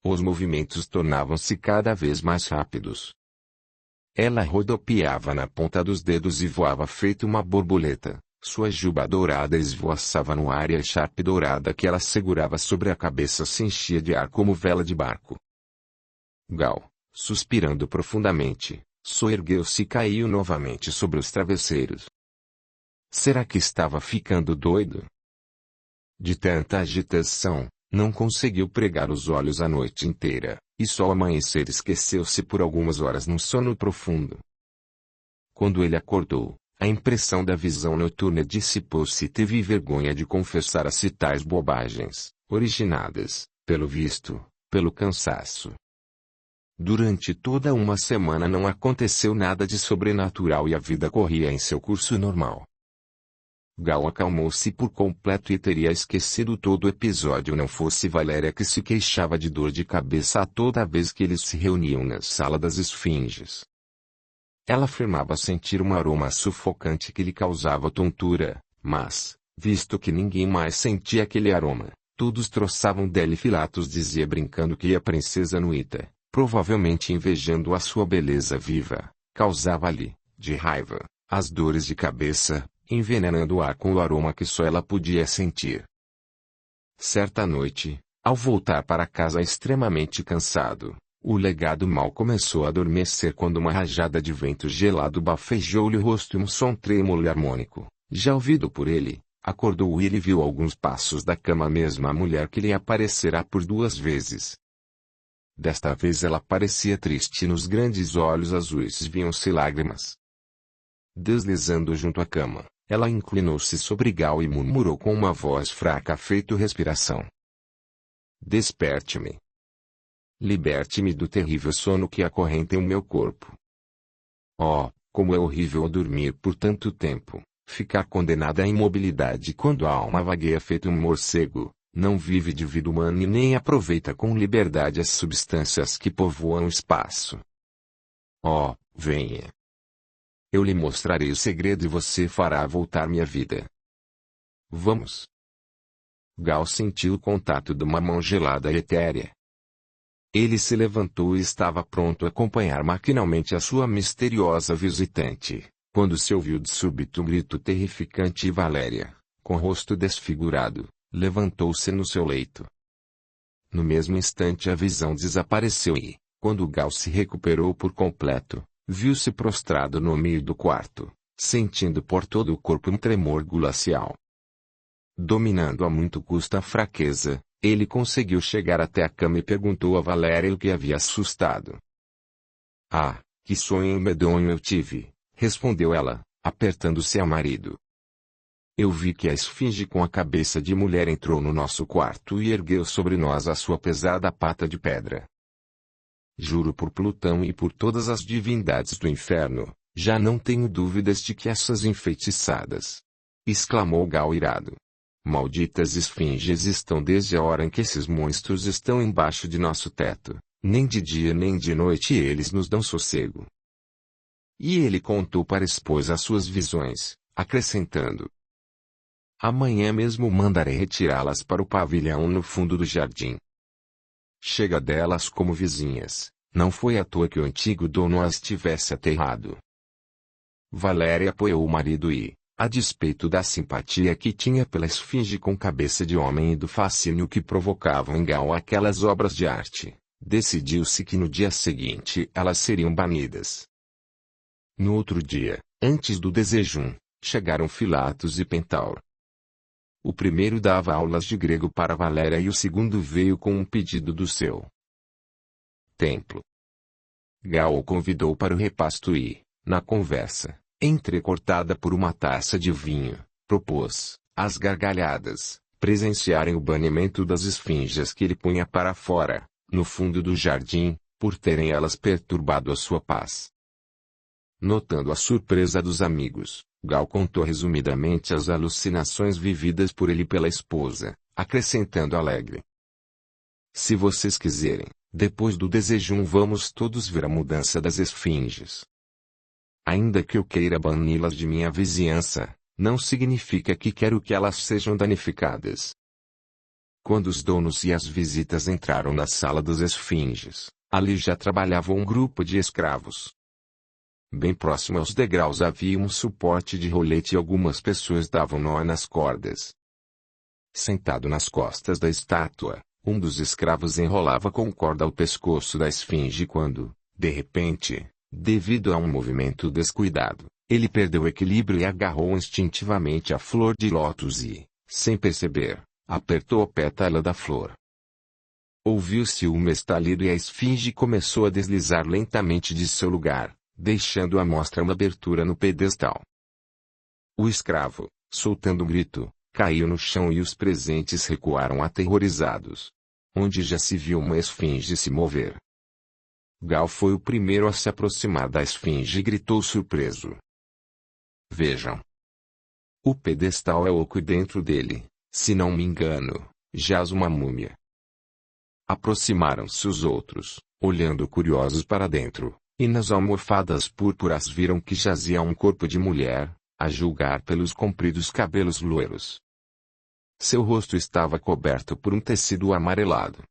Os movimentos tornavam-se cada vez mais rápidos. Ela rodopiava na ponta dos dedos e voava feito uma borboleta, sua juba dourada esvoaçava no ar e a echarpe dourada que ela segurava sobre a cabeça se enchia de ar como vela de barco. Gal, suspirando profundamente, soergueu-se e caiu novamente sobre os travesseiros. Será que estava ficando doido? De tanta agitação, não conseguiu pregar os olhos a noite inteira, e só ao amanhecer esqueceu-se por algumas horas num sono profundo. Quando ele acordou, a impressão da visão noturna dissipou-se e teve vergonha de confessar a si tais bobagens, originadas, pelo visto, pelo cansaço. Durante toda uma semana não aconteceu nada de sobrenatural e a vida corria em seu curso normal. Gal acalmou-se por completo e teria esquecido todo o episódio não fosse Valéria que se queixava de dor de cabeça a toda vez que eles se reuniam na sala das esfinges. Ela afirmava sentir um aroma sufocante que lhe causava tontura, mas, visto que ninguém mais sentia aquele aroma, todos troçavam dele. Filatos dizia brincando que a princesa Nuita, provavelmente invejando a sua beleza viva, causava-lhe, de raiva, as dores de cabeça, envenenando o ar com o aroma que só ela podia sentir. Certa noite, ao voltar para casa extremamente cansado, O legado mal começou a adormecer quando uma rajada de vento gelado bafejou-lhe o rosto e um som trêmulo e harmônico, já ouvido por ele, acordou e ele viu alguns passos da cama a mesma mulher que lhe aparecerá por 2 vezes. Desta vez ela parecia triste e nos grandes olhos azuis viam-se lágrimas. Deslizando junto à cama, ela inclinou-se sobre Gal e murmurou com uma voz fraca feito respiração. Desperte-me. Liberte-me do terrível sono que acorrenta em meu corpo. Oh, como é horrível dormir por tanto tempo, ficar condenada à imobilidade quando a alma vagueia feito um morcego, não vive de vida humana e nem aproveita com liberdade as substâncias que povoam o espaço. Oh, venha. Eu lhe mostrarei o segredo e você fará voltar minha vida. Vamos. Gal sentiu o contato de uma mão gelada e etérea. Ele se levantou e estava pronto a acompanhar maquinalmente a sua misteriosa visitante, quando se ouviu de súbito um grito terrificante e Valéria, com o rosto desfigurado, levantou-se no seu leito. No mesmo instante a visão desapareceu e, quando Gal se recuperou por completo, viu-se prostrado no meio do quarto, sentindo por todo o corpo um tremor glacial. Dominando a muito custo a fraqueza, ele conseguiu chegar até a cama e perguntou a Valéria o que havia assustado. Ah, que sonho medonho eu tive, respondeu ela, apertando-se ao marido. Eu vi que a esfinge com a cabeça de mulher entrou no nosso quarto e ergueu sobre nós a sua pesada pata de pedra. Juro por Plutão e por todas as divindades do inferno, já não tenho dúvidas de que essas enfeitiçadas! Exclamou Gal irado. Malditas esfinges estão desde a hora em que esses monstros estão embaixo de nosso teto, nem de dia nem de noite eles nos dão sossego. E ele contou para a esposa as suas visões, acrescentando. Amanhã mesmo mandarei retirá-las para o pavilhão no fundo do jardim. Chega delas como vizinhas, não foi à toa que o antigo dono as tivesse aterrado. Valéria apoiou o marido e, a despeito da simpatia que tinha pela esfinge com cabeça de homem e do fascínio que provocavam em Gal aquelas obras de arte, decidiu-se que no dia seguinte elas seriam banidas. No outro dia, antes do desejum, chegaram Filatos e Pentaur. O primeiro dava aulas de grego para Valéria e o segundo veio com um pedido do seu templo. Gal o convidou para o repasto e, na conversa, entrecortada por uma taça de vinho, propôs, às gargalhadas, presenciarem o banimento das esfinges que ele punha para fora, no fundo do jardim, por terem elas perturbado a sua paz. Notando a surpresa dos amigos, Gal contou resumidamente as alucinações vividas por ele e pela esposa, acrescentando alegre. Se vocês quiserem, depois do desejum vamos todos ver a mudança das esfinges. Ainda que eu queira bani-las de minha vizinhança, não significa que quero que elas sejam danificadas. Quando os donos e as visitas entraram na sala das esfinges, ali já trabalhava um grupo de escravos. Bem próximo aos degraus havia um suporte de rolete e algumas pessoas davam nó nas cordas. Sentado nas costas da estátua, um dos escravos enrolava com corda o pescoço da esfinge quando, de repente, devido a um movimento descuidado, ele perdeu o equilíbrio e agarrou instintivamente a flor de lótus e, sem perceber, apertou a pétala da flor. Ouviu-se um estalido e a esfinge começou a deslizar lentamente de seu lugar, deixando à mostra uma abertura no pedestal. O escravo, soltando um grito, caiu no chão e os presentes recuaram aterrorizados. Onde já se viu uma esfinge se mover. Gal foi o primeiro a se aproximar da esfinge e gritou surpreso. Vejam. O pedestal é oco e dentro dele, se não me engano, jaz uma múmia. Aproximaram-se os outros, olhando curiosos para dentro, e nas almofadas púrpuras viram que jazia um corpo de mulher, a julgar pelos compridos cabelos loiros. Seu rosto estava coberto por um tecido amarelado.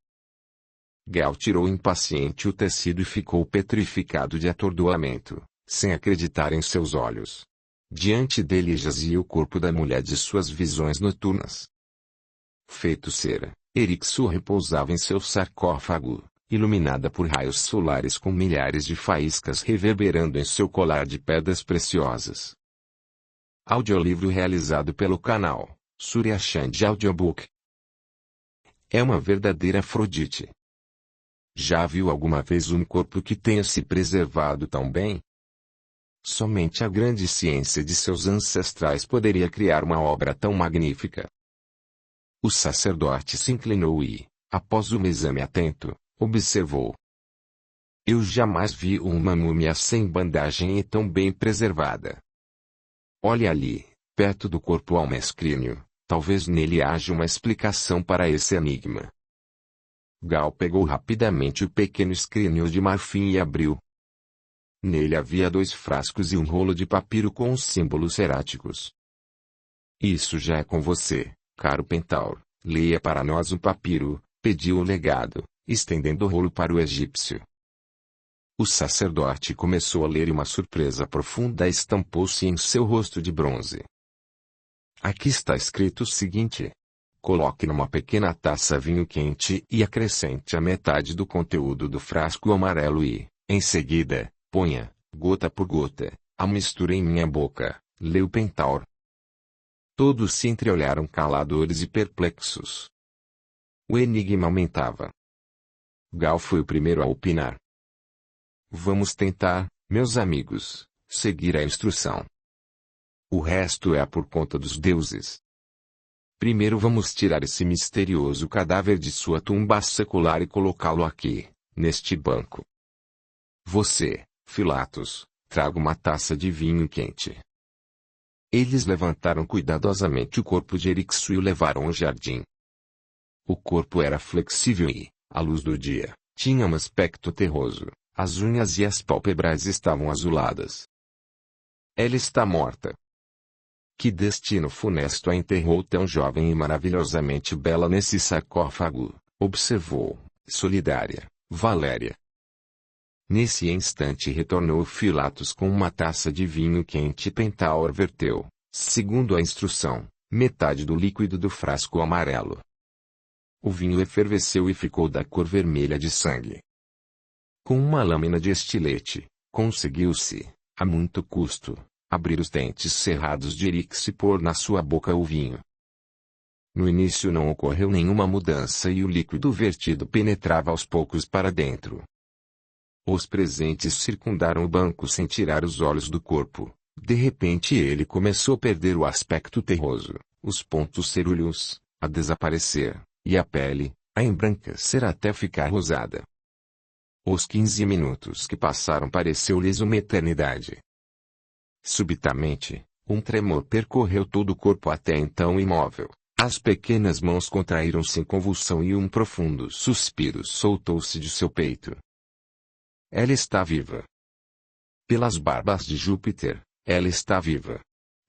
Gal tirou impaciente o tecido e ficou petrificado de atordoamento, sem acreditar em seus olhos. Diante dele jazia o corpo da mulher de suas visões noturnas. Feito cera, Erixu repousava em seu sarcófago, iluminada por raios solares com milhares de faíscas reverberando em seu colar de pedras preciosas. Audiolivro realizado pelo canal Surya Chand Audiobook. É uma verdadeira Afrodite. Já viu alguma vez um corpo que tenha se preservado tão bem? Somente a grande ciência de seus ancestrais poderia criar uma obra tão magnífica. O sacerdote se inclinou e, após um exame atento, observou. Eu jamais vi uma múmia sem bandagem e tão bem preservada. Olhe ali, perto do corpo há um escrínio, talvez nele haja uma explicação para esse enigma. Gal pegou rapidamente o pequeno escrínio de marfim e abriu. Nele havia 2 frascos e um rolo de papiro com os símbolos heráticos. Isso já é com você, caro Pentaur, leia para nós o papiro, pediu o legado, estendendo o rolo para o egípcio. O sacerdote começou a ler e uma surpresa profunda estampou-se em seu rosto de bronze. Aqui está escrito o seguinte. Coloque numa pequena taça vinho quente e acrescente a metade do conteúdo do frasco amarelo e, em seguida, ponha, gota por gota, a mistura em minha boca, leu Pentaur. Todos se entreolharam caladores e perplexos. O enigma aumentava. Gal foi o primeiro a opinar. Vamos tentar, meus amigos, seguir a instrução. O resto é por conta dos deuses. Primeiro vamos tirar esse misterioso cadáver de sua tumba secular e colocá-lo aqui, neste banco. Você, Filatos, traga uma taça de vinho quente. Eles levantaram cuidadosamente o corpo de Erixo e o levaram ao jardim. O corpo era flexível e, à luz do dia, tinha um aspecto terroso. As unhas e as pálpebras estavam azuladas. Ela está morta. Que destino funesto a enterrou tão jovem e maravilhosamente bela nesse sarcófago, observou, solidária, Valéria. Nesse instante retornou Filatos com uma taça de vinho quente e Pentaur verteu, segundo a instrução, metade do líquido do frasco amarelo. O vinho efervesceu e ficou da cor vermelha de sangue. Com uma lâmina de estilete, conseguiu-se, a muito custo, abrir os dentes cerrados de Erix e pôr na sua boca o vinho. No início não ocorreu nenhuma mudança e o líquido vertido penetrava aos poucos para dentro. Os presentes circundaram o banco sem tirar os olhos do corpo. De repente ele começou a perder o aspecto terroso, os pontos cerúleos, a desaparecer, e a pele, a embranquecer até ficar rosada. Os 15 minutos que passaram pareceu-lhes uma eternidade. Subitamente, um tremor percorreu todo o corpo até então imóvel. As pequenas mãos contraíram-se em convulsão e um profundo suspiro soltou-se de seu peito. Ela está viva. Pelas barbas de Júpiter, ela está viva!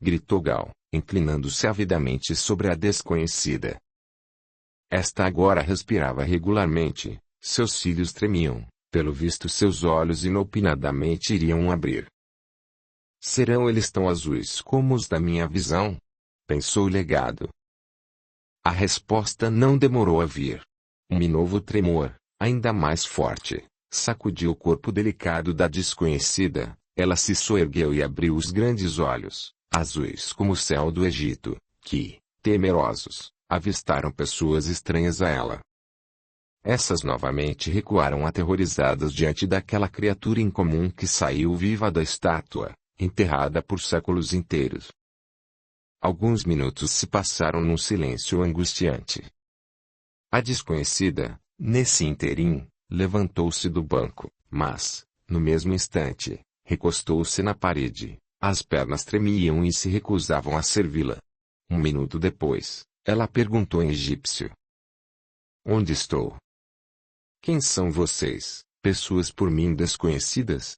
Gritou Gal, inclinando-se avidamente sobre a desconhecida. Esta agora respirava regularmente, seus cílios tremiam. Pelo visto seus olhos inopinadamente iriam abrir. Serão eles tão azuis como os da minha visão? Pensou o legado. A resposta não demorou a vir. Um novo tremor, ainda mais forte, sacudiu o corpo delicado da desconhecida. Ela se soergueu e abriu os grandes olhos, azuis como o céu do Egito, que, temerosos, avistaram pessoas estranhas a ela. Essas novamente recuaram aterrorizadas diante daquela criatura incomum que saiu viva da estátua, enterrada por séculos inteiros. Alguns minutos se passaram num silêncio angustiante. A desconhecida, nesse interim, levantou-se do banco, mas, no mesmo instante, recostou-se na parede, as pernas tremiam e se recusavam a servi-la. Um minuto depois, ela perguntou em egípcio. Onde estou? Quem são vocês, pessoas por mim desconhecidas?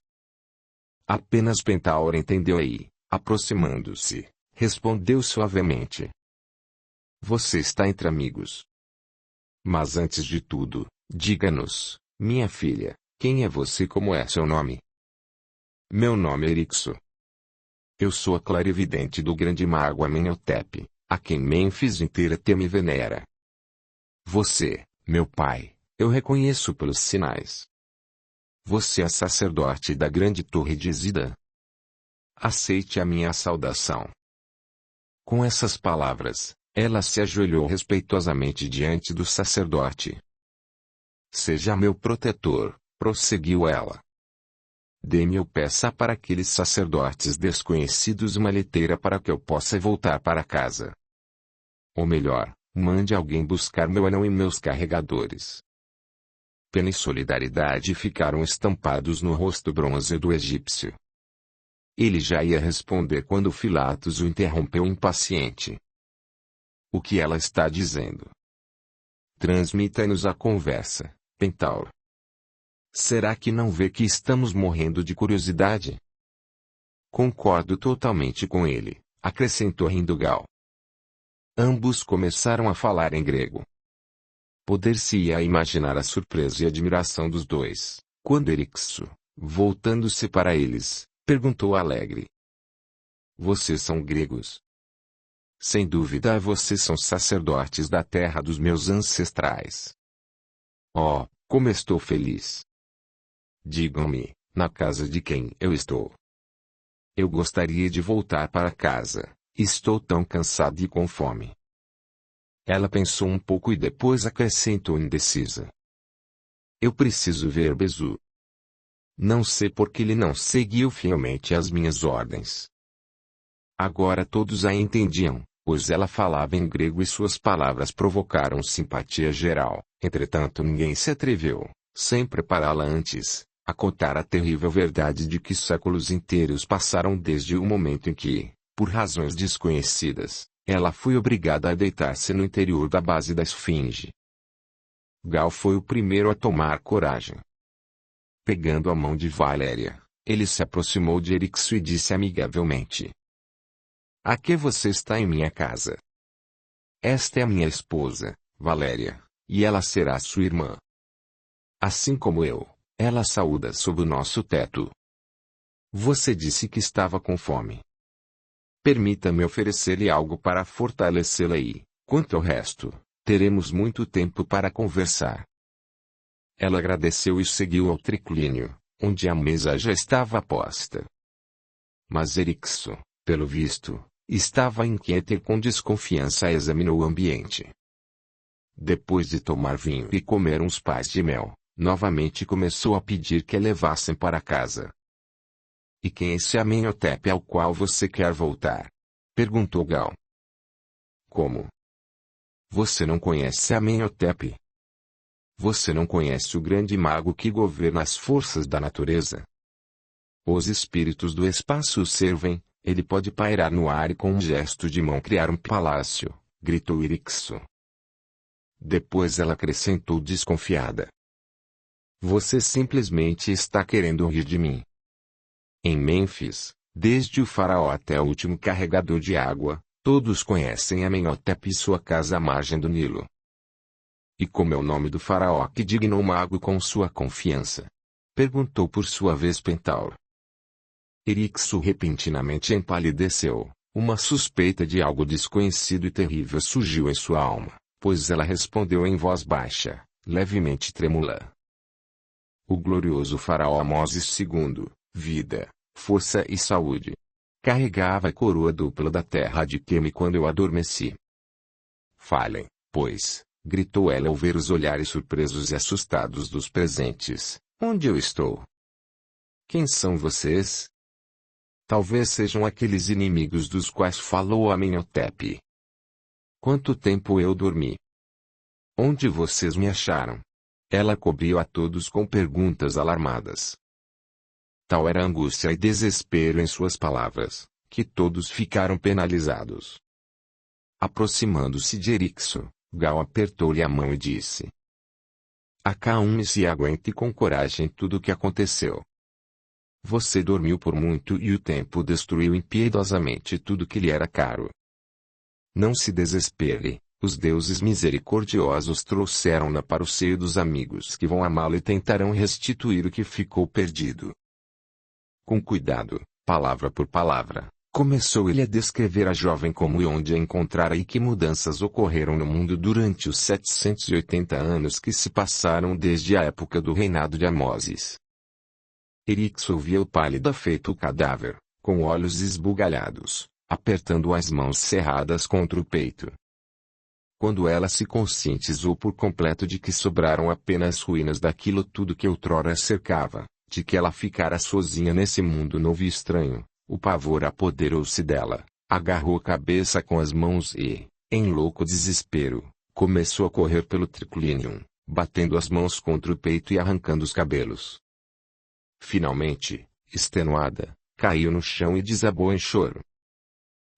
Apenas Pentaur entendeu e, aproximando-se, respondeu suavemente. Você está entre amigos. Mas antes de tudo, diga-nos, minha filha, quem é você e como é seu nome? Meu nome é Erixo. Eu sou a clarividente do grande mago Amenhotep, a quem Mênfis inteira teme e venera. Você, meu pai, Eu reconheço pelos sinais. Você é sacerdote da grande torre de Zida. Aceite a minha saudação. Com essas palavras, ela se ajoelhou respeitosamente diante do sacerdote. Seja meu protetor, prosseguiu ela. Dê-me ou peça para aqueles sacerdotes desconhecidos uma liteira para que eu possa voltar para casa. Ou melhor, mande alguém buscar meu anão e meus carregadores. Pena e solidariedade ficaram estampados no rosto bronze do egípcio. Ele já ia responder quando Pilatos o interrompeu impaciente. O que ela está dizendo? Transmita-nos a conversa, Pentauro. Será que não vê que estamos morrendo de curiosidade? Concordo totalmente com ele, acrescentou rindo Gal. Ambos começaram a falar em grego. Poder-se-ia imaginar a surpresa e admiração dos dois, quando Erixo, voltando-se para eles, perguntou alegre. Vocês são gregos? Sem dúvida vocês são sacerdotes da terra dos meus ancestrais. Oh, como estou feliz! Digam-me, na casa de quem eu estou? Eu gostaria de voltar para casa, estou tão cansado e com fome. Ela pensou um pouco e depois acrescentou indecisa. Eu preciso ver Bezu. Não sei por que ele não seguiu fielmente as minhas ordens. Agora todos a entendiam, pois ela falava em grego e suas palavras provocaram simpatia geral. Entretanto ninguém se atreveu, sem prepará-la antes, a contar a terrível verdade de que séculos inteiros passaram desde o momento em que, por razões desconhecidas, ela foi obrigada a deitar-se no interior da base da esfinge. Gal foi o primeiro a tomar coragem. Pegando a mão de Valéria, ele se aproximou de Erixo e disse amigavelmente. A que você está em minha casa? Esta é a minha esposa, Valéria, e ela será sua irmã. Assim como eu, ela saúda sob o nosso teto. Você disse que estava com fome. Permita-me oferecer-lhe algo para fortalecê-la e, quanto ao resto, teremos muito tempo para conversar. Ela agradeceu e seguiu ao triclínio, onde a mesa já estava posta. Mas Erixo, pelo visto, estava inquieto e com desconfiança examinou o ambiente. Depois de tomar vinho e comer uns pães de mel, novamente começou a pedir que a levassem para casa. E quem é esse Amenhotepe ao qual você quer voltar? Perguntou Gal. Como? Você não conhece Amenhotepe? Você não conhece o grande mago que governa as forças da natureza? Os espíritos do espaço o servem, ele pode pairar no ar e com um gesto de mão criar um palácio, gritou Erixo. Depois ela acrescentou desconfiada. Você simplesmente está querendo rir de mim. Em Mênfis, desde o faraó até o último carregador de água, todos conhecem Amenhotepe e sua casa à margem do Nilo. E como é o nome do faraó que dignou o mago com sua confiança? Perguntou por sua vez Pentauro. Erixo repentinamente empalideceu, uma suspeita de algo desconhecido e terrível surgiu em sua alma, pois ela respondeu em voz baixa, levemente trêmula. O glorioso faraó Moses II, vida, força e saúde. Carregava a coroa dupla da terra de Queme quando eu adormeci. Falem, pois, gritou ela ao ver os olhares surpresos e assustados dos presentes. Onde eu estou? Quem são vocês? Talvez sejam aqueles inimigos dos quais falou Amenhotepe. Quanto tempo eu dormi? Onde vocês me acharam? Ela cobriu a todos com perguntas alarmadas. Tal era a angústia e desespero em suas palavras, que todos ficaram penalizados. Aproximando-se de Erixo, Gal apertou-lhe a mão e disse. Acalme-se e aguente com coragem tudo o que aconteceu. Você dormiu por muito e o tempo destruiu impiedosamente tudo que lhe era caro. Não se desespere, os deuses misericordiosos trouxeram-na para o seio dos amigos que vão amá-la e tentarão restituir o que ficou perdido. Com cuidado, palavra por palavra, Começou ele a descrever a jovem como e onde a encontrara e que mudanças ocorreram no mundo durante os 780 anos que se passaram desde a época do reinado de Amoses. Erixo via-o pálida feito cadáver, com olhos esbugalhados, apertando as mãos cerradas contra o peito. Quando ela se conscientizou por completo de que sobraram apenas ruínas daquilo tudo que outrora cercava, de que ela ficara sozinha nesse mundo novo e estranho, o pavor apoderou-se dela, agarrou a cabeça com as mãos e, em louco desespero, começou a correr pelo triclinium, batendo as mãos contra o peito e arrancando os cabelos. Finalmente, extenuada, caiu no chão e desabou em choro.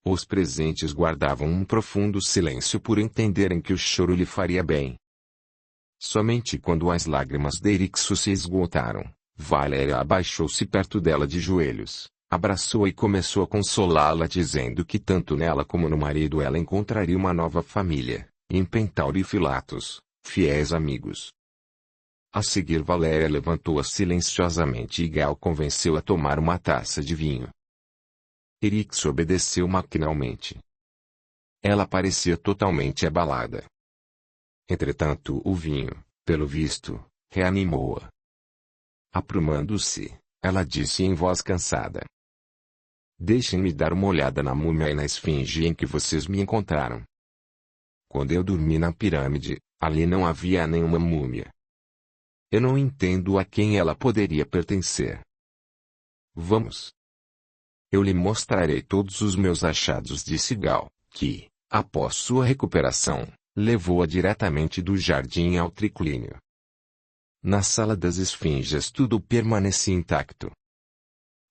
Os presentes guardavam um profundo silêncio por entenderem que o choro lhe faria bem. Somente quando as lágrimas de Erixo se esgotaram, Valéria abaixou-se perto dela de joelhos, abraçou-a e começou a consolá-la dizendo que tanto nela como no marido ela encontraria uma nova família, em Pentauro e Filatos, fiéis amigos. A seguir Valéria levantou-a silenciosamente e Gal convenceu a tomar uma taça de vinho. Erixo obedeceu maquinalmente. Ela parecia totalmente abalada. Entretanto o vinho, pelo visto, reanimou-a. Aprumando-se, ela disse em voz cansada: "Deixem-me dar uma olhada na múmia e na esfinge em que vocês me encontraram. Quando eu dormi na pirâmide, ali não havia nenhuma múmia. Eu não entendo a quem ela poderia pertencer. Vamos. Eu lhe mostrarei todos os meus achados", disse Gal, que, após sua recuperação, levou-a diretamente do jardim ao triclínio. Na sala das esfinges tudo permanecia intacto.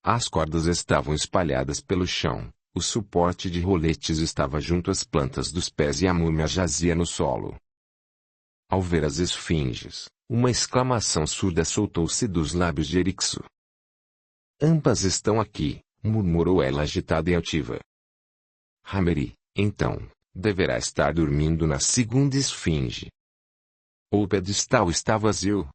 As cordas estavam espalhadas pelo chão, o suporte de roletes estava junto às plantas dos pés e a múmia jazia no solo. Ao ver as esfinges, uma exclamação surda soltou-se dos lábios de Erixo. "Ambas estão aqui", murmurou ela agitada e altiva. "Hameri, então, deverá estar dormindo na segunda esfinge. O pedestal está vazio."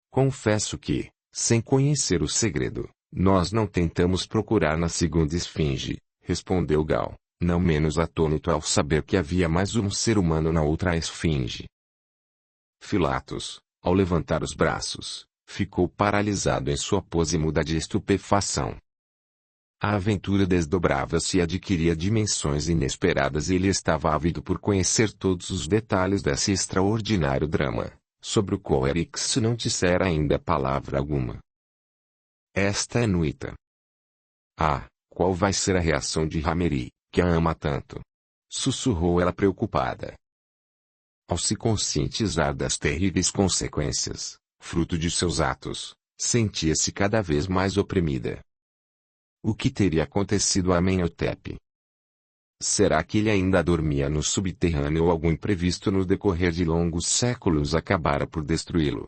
"Confesso que, sem conhecer o segredo, nós não tentamos procurar na segunda esfinge", respondeu Gal, não menos atônito ao saber que havia mais um ser humano na outra esfinge. Filatos, ao levantar os braços, ficou paralisado em sua pose muda de estupefação. A aventura desdobrava-se e adquiria dimensões inesperadas e ele estava ávido por conhecer todos os detalhes desse extraordinário drama, sobre o qual Erixo não dissera ainda palavra alguma. "Esta é Nuita. Ah, qual vai ser a reação de Hameri, que a ama tanto?" sussurrou ela preocupada. Ao se conscientizar das terríveis consequências, fruto de seus atos, sentia-se cada vez mais oprimida. O que teria acontecido a Amenhotep? Será que ele ainda dormia no subterrâneo ou algum imprevisto no decorrer de longos séculos acabara por destruí-lo?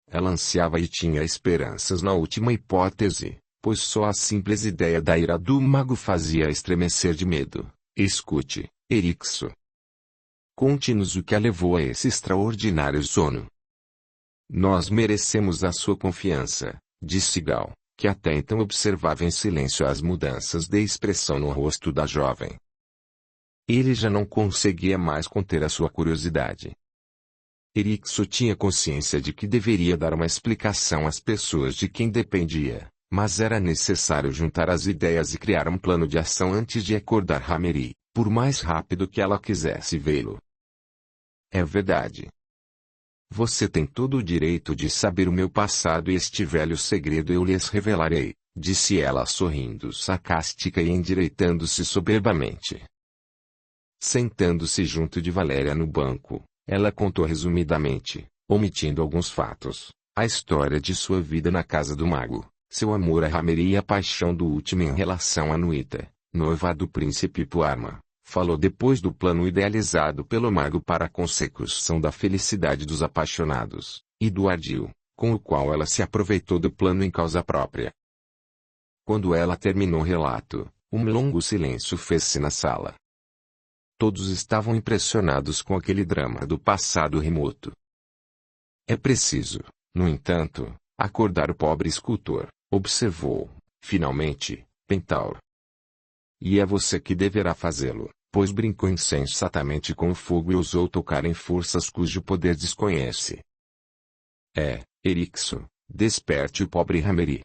Ela ansiava e tinha esperanças na última hipótese, pois só a simples ideia da ira do mago fazia estremecer de medo. "Escute, Erixo. Conte-nos o que a levou a esse extraordinário sono." "Nós merecemos a sua confiança", disse Gal, que até então observava em silêncio as mudanças de expressão no rosto da jovem. Ele já não conseguia mais conter a sua curiosidade. Erixo tinha consciência de que deveria dar uma explicação às pessoas de quem dependia, mas era necessário juntar as ideias e criar um plano de ação antes de acordar Hameri, por mais rápido que ela quisesse vê-lo. "É verdade. Você tem todo o direito de saber o meu passado e este velho segredo eu lhes revelarei", disse ela sorrindo sarcástica e endireitando-se soberbamente. Sentando-se junto de Valéria no banco, ela contou resumidamente, omitindo alguns fatos, a história de sua vida na casa do mago, seu amor a Hameri e a paixão do último em relação a Nuita, noiva do príncipe Puarma. Falou depois do plano idealizado pelo mago para a consecução da felicidade dos apaixonados, e do ardil, com o qual ela se aproveitou do plano em causa própria. Quando ela terminou o relato, um longo silêncio fez-se na sala. Todos estavam impressionados com aquele drama do passado remoto. "É preciso, no entanto, acordar o pobre escultor", observou, finalmente, Pentauro. E é você que deverá fazê-lo, pois brincou insensatamente com o fogo e ousou tocar em forças cujo poder desconhece. Erixo, desperte o pobre Hameri.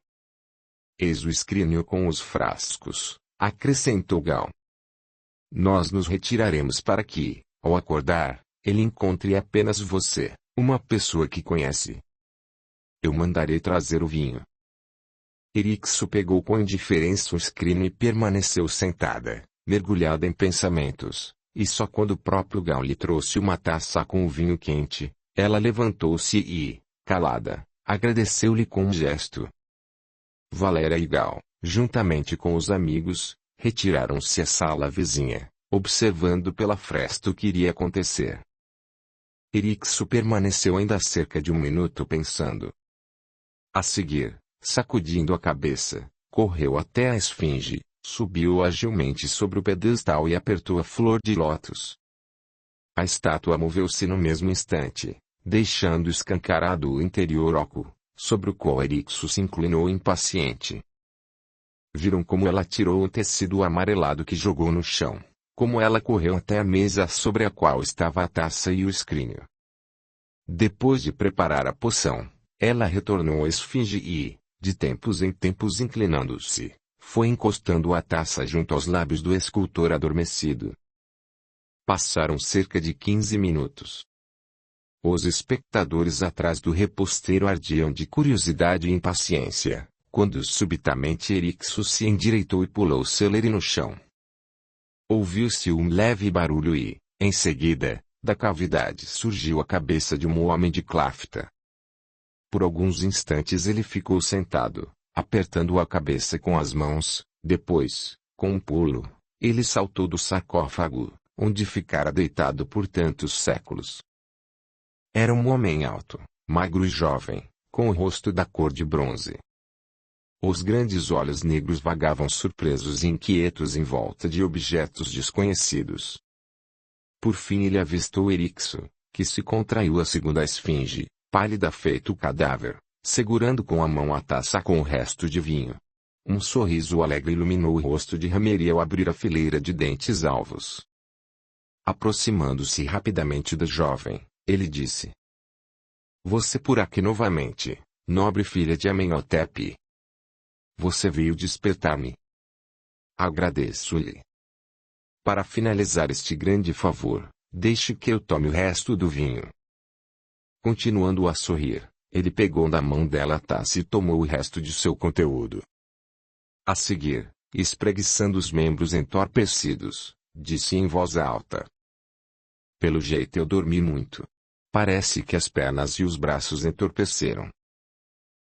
Eis o escrínio com os frascos, acrescentou Gal. Nós nos retiraremos para que, ao acordar, ele encontre apenas você, uma pessoa que conhece. Eu mandarei trazer o vinho. Erixo pegou com indiferença o escrínio e permaneceu sentada, mergulhada em pensamentos, e só quando o próprio Gal lhe trouxe uma taça com o vinho quente, ela levantou-se e, calada, agradeceu-lhe com um gesto. Valéria e Gal, juntamente com os amigos, retiraram-se à sala vizinha, observando pela fresta o que iria acontecer. Erixo permaneceu ainda cerca de um minuto pensando. A seguir, sacudindo a cabeça, correu até a esfinge, subiu agilmente sobre o pedestal e apertou a flor de lótus. A estátua moveu-se no mesmo instante, deixando escancarado o interior oco, sobre o qual Erixo se inclinou impaciente. Viram como ela tirou o tecido amarelado que jogou no chão, como ela correu até a mesa sobre a qual estava a taça e o escrínio. Depois de preparar a poção, ela retornou à esfinge e, de tempos em tempos inclinando-se, foi encostando a taça junto aos lábios do escultor adormecido. Passaram cerca de 15 minutos. Os espectadores atrás do reposteiro ardiam de curiosidade e impaciência, quando subitamente Erixo se endireitou e pulou celery no chão. Ouviu-se um leve barulho e, em seguida, da cavidade surgiu a cabeça de um homem de clafta. Por alguns instantes ele ficou sentado, apertando a cabeça com as mãos, depois, com um pulo, ele saltou do sarcófago, onde ficara deitado por tantos séculos. Era um homem alto, magro e jovem, com o rosto da cor de bronze. Os grandes olhos negros vagavam surpresos e inquietos em volta de objetos desconhecidos. Por fim ele avistou Erixo, que se contraiu a segunda esfinge, pálida feito cadáver, segurando com a mão a taça com o resto de vinho. Um sorriso alegre iluminou o rosto de Hameri ao abrir a fileira de dentes alvos. Aproximando-se rapidamente da jovem, ele disse: Você por aqui novamente, nobre filha de Amenhotep. Você veio despertar-me. Agradeço-lhe. Para finalizar este grande favor, deixe que eu tome o resto do vinho. Continuando a sorrir, ele pegou da mão dela a taça e tomou o resto de seu conteúdo. A seguir, espreguiçando os membros entorpecidos, disse em voz alta: Pelo jeito eu dormi muito. Parece que as pernas e os braços entorpeceram.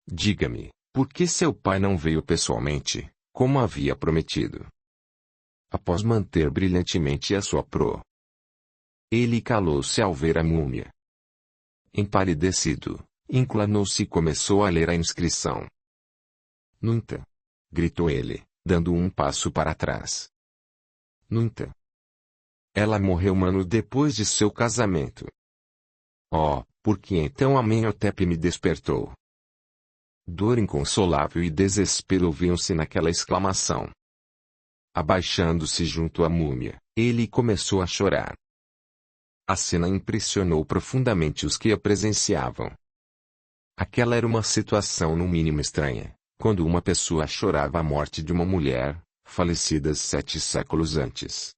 Diga-me, por que seu pai não veio pessoalmente, como havia prometido? Após manter brilhantemente a sua pro. Ele calou-se ao ver a múmia. Empalidecido, inclinou-se e começou a ler a inscrição. Nunca! Gritou ele, dando um passo para trás. Nunca! Ela morreu um ano depois de seu casamento. Oh, por que então Amenhotep me despertou? Dor inconsolável e desespero ouviam-se naquela exclamação. Abaixando-se junto à múmia, ele começou a chorar. A cena impressionou profundamente os que a presenciavam. Aquela era uma situação no mínimo estranha, quando uma pessoa chorava a morte de uma mulher, falecida 7 séculos antes.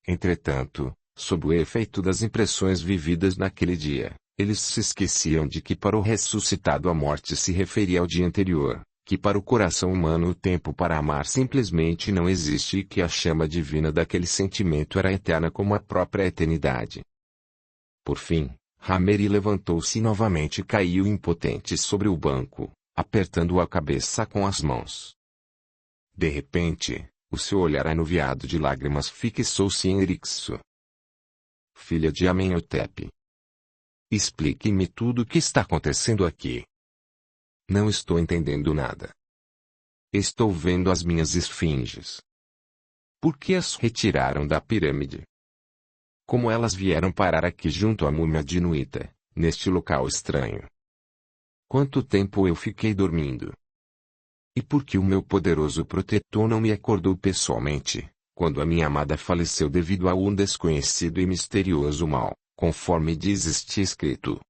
Entretanto, sob o efeito das impressões vividas naquele dia, eles se esqueciam de que para o ressuscitado a morte se referia ao dia anterior, que para o coração humano o tempo para amar simplesmente não existe e que a chama divina daquele sentimento era eterna como a própria eternidade. Por fim, Hameri levantou-se e novamente caiu impotente sobre o banco, apertando a cabeça com as mãos. De repente, o seu olhar anuviado de lágrimas fixou-se em Erixo. Filha de Amenhotep. Explique-me tudo o que está acontecendo aqui. Não estou entendendo nada. Estou vendo as minhas esfinges. Por que as retiraram da pirâmide? Como elas vieram parar aqui junto à múmia de Nuita, neste local estranho? Quanto tempo eu fiquei dormindo? E por que o meu poderoso protetor não me acordou pessoalmente, quando a minha amada faleceu devido a um desconhecido e misterioso mal, conforme diz este escrito?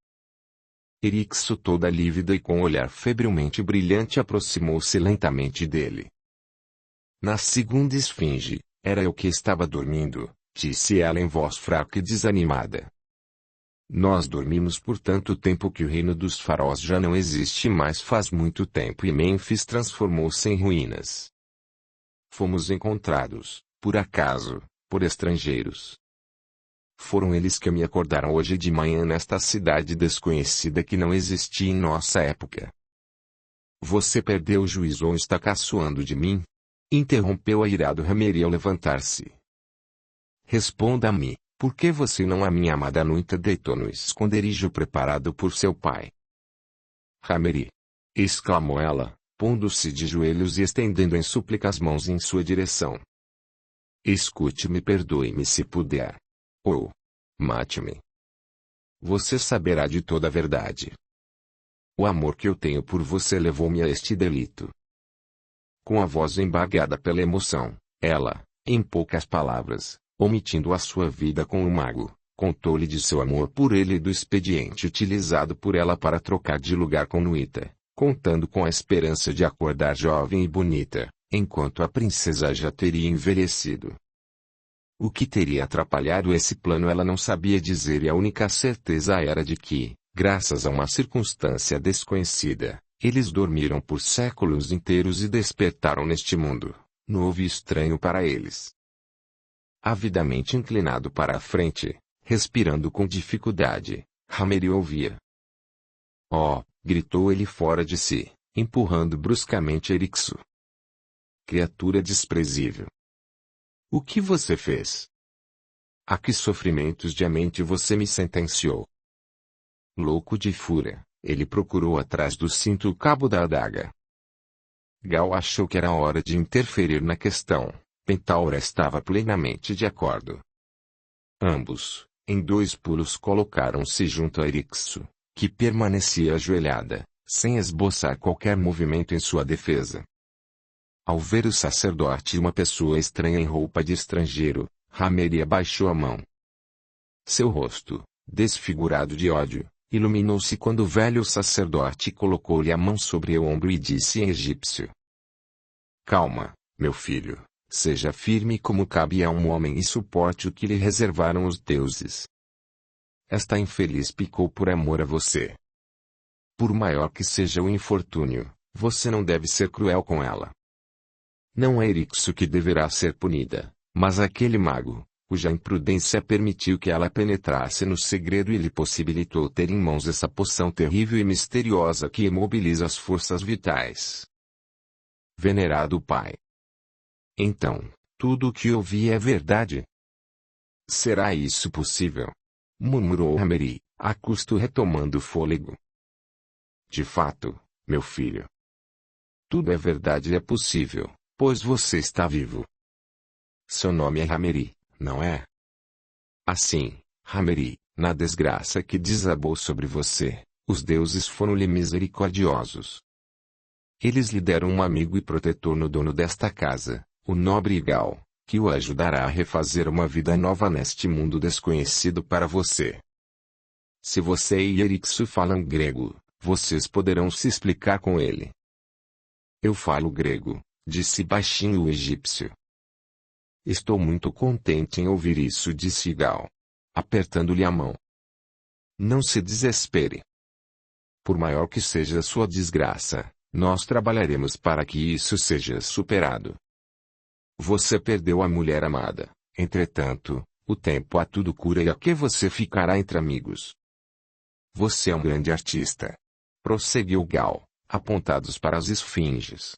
Erixo, toda lívida e com um olhar febrilmente brilhante, aproximou-se lentamente dele. Na segunda esfinge, era eu que estava dormindo, disse ela em voz fraca e desanimada. Nós dormimos por tanto tempo que o reino dos faraós já não existe mais faz muito tempo e Mênfis transformou-se em ruínas. Fomos encontrados, por acaso, por estrangeiros. Foram eles que me acordaram hoje de manhã nesta cidade desconhecida que não existia em nossa época. Você perdeu o juízo ou está caçoando de mim? Interrompeu a irado Rameri ao levantar-se. Responda-me, por que você não a minha amada Nuita deitou no esconderijo preparado por seu pai? Rameri! Exclamou ela, pondo-se de joelhos e estendendo em súplica as mãos em sua direção. Escute-me, perdoe-me se puder. Ou mate-me. Você saberá de toda a verdade. O amor que eu tenho por você levou-me a este delito. Com a voz embargada pela emoção, ela, em poucas palavras, omitindo a sua vida com o mago, contou-lhe de seu amor por ele e do expediente utilizado por ela para trocar de lugar com Nuita, contando com a esperança de acordar jovem e bonita, enquanto a princesa já teria envelhecido. O que teria atrapalhado esse plano ela não sabia dizer, e a única certeza era de que, graças a uma circunstância desconhecida, eles dormiram por séculos inteiros e despertaram neste mundo, novo e estranho para eles. Avidamente inclinado para a frente, respirando com dificuldade, Rameri ouvia. Oh! Gritou ele fora de si, empurrando bruscamente Erixo. Criatura desprezível! O que você fez? A que sofrimentos de mente você me sentenciou? Louco de fúria, ele procurou atrás do cinto o cabo da adaga. Gal achou que era hora de interferir na questão. Pentaura estava plenamente de acordo. Ambos, em 2 pulos, colocaram-se junto a Erixo, que permanecia ajoelhada, sem esboçar qualquer movimento em sua defesa. Ao ver o sacerdote e uma pessoa estranha em roupa de estrangeiro, Rameri abaixou a mão. Seu rosto, desfigurado de ódio, iluminou-se quando o velho sacerdote colocou-lhe a mão sobre o ombro e disse em egípcio: Calma, meu filho, seja firme como cabe a um homem e suporte o que lhe reservaram os deuses. Esta infeliz picou por amor a você. Por maior que seja o infortúnio, você não deve ser cruel com ela. Não é Erixo que deverá ser punida, mas aquele mago, cuja imprudência permitiu que ela penetrasse no segredo e lhe possibilitou ter em mãos essa poção terrível e misteriosa que imobiliza as forças vitais. Venerado Pai. Então, tudo o que ouvi é verdade? Será isso possível? Murmurou Rameri, a custo retomando o fôlego. De fato, meu filho. Tudo é verdade e é possível, pois você está vivo. Seu nome é Rameri, não é? Assim, Rameri, na desgraça que desabou sobre você, os deuses foram-lhe misericordiosos. Eles lhe deram um amigo e protetor no dono desta casa, o nobre Igal, que o ajudará a refazer uma vida nova neste mundo desconhecido para você. Se você e Erixo falam grego, vocês poderão se explicar com ele. Eu falo grego, disse baixinho o egípcio. Estou muito contente em ouvir isso, disse Igal, apertando-lhe a mão. Não se desespere. Por maior que seja a sua desgraça, nós trabalharemos para que isso seja superado. Você perdeu a mulher amada, entretanto, o tempo a tudo cura e aqui você ficará entre amigos. Você é um grande artista. Prosseguiu Gal, apontados para as esfinges.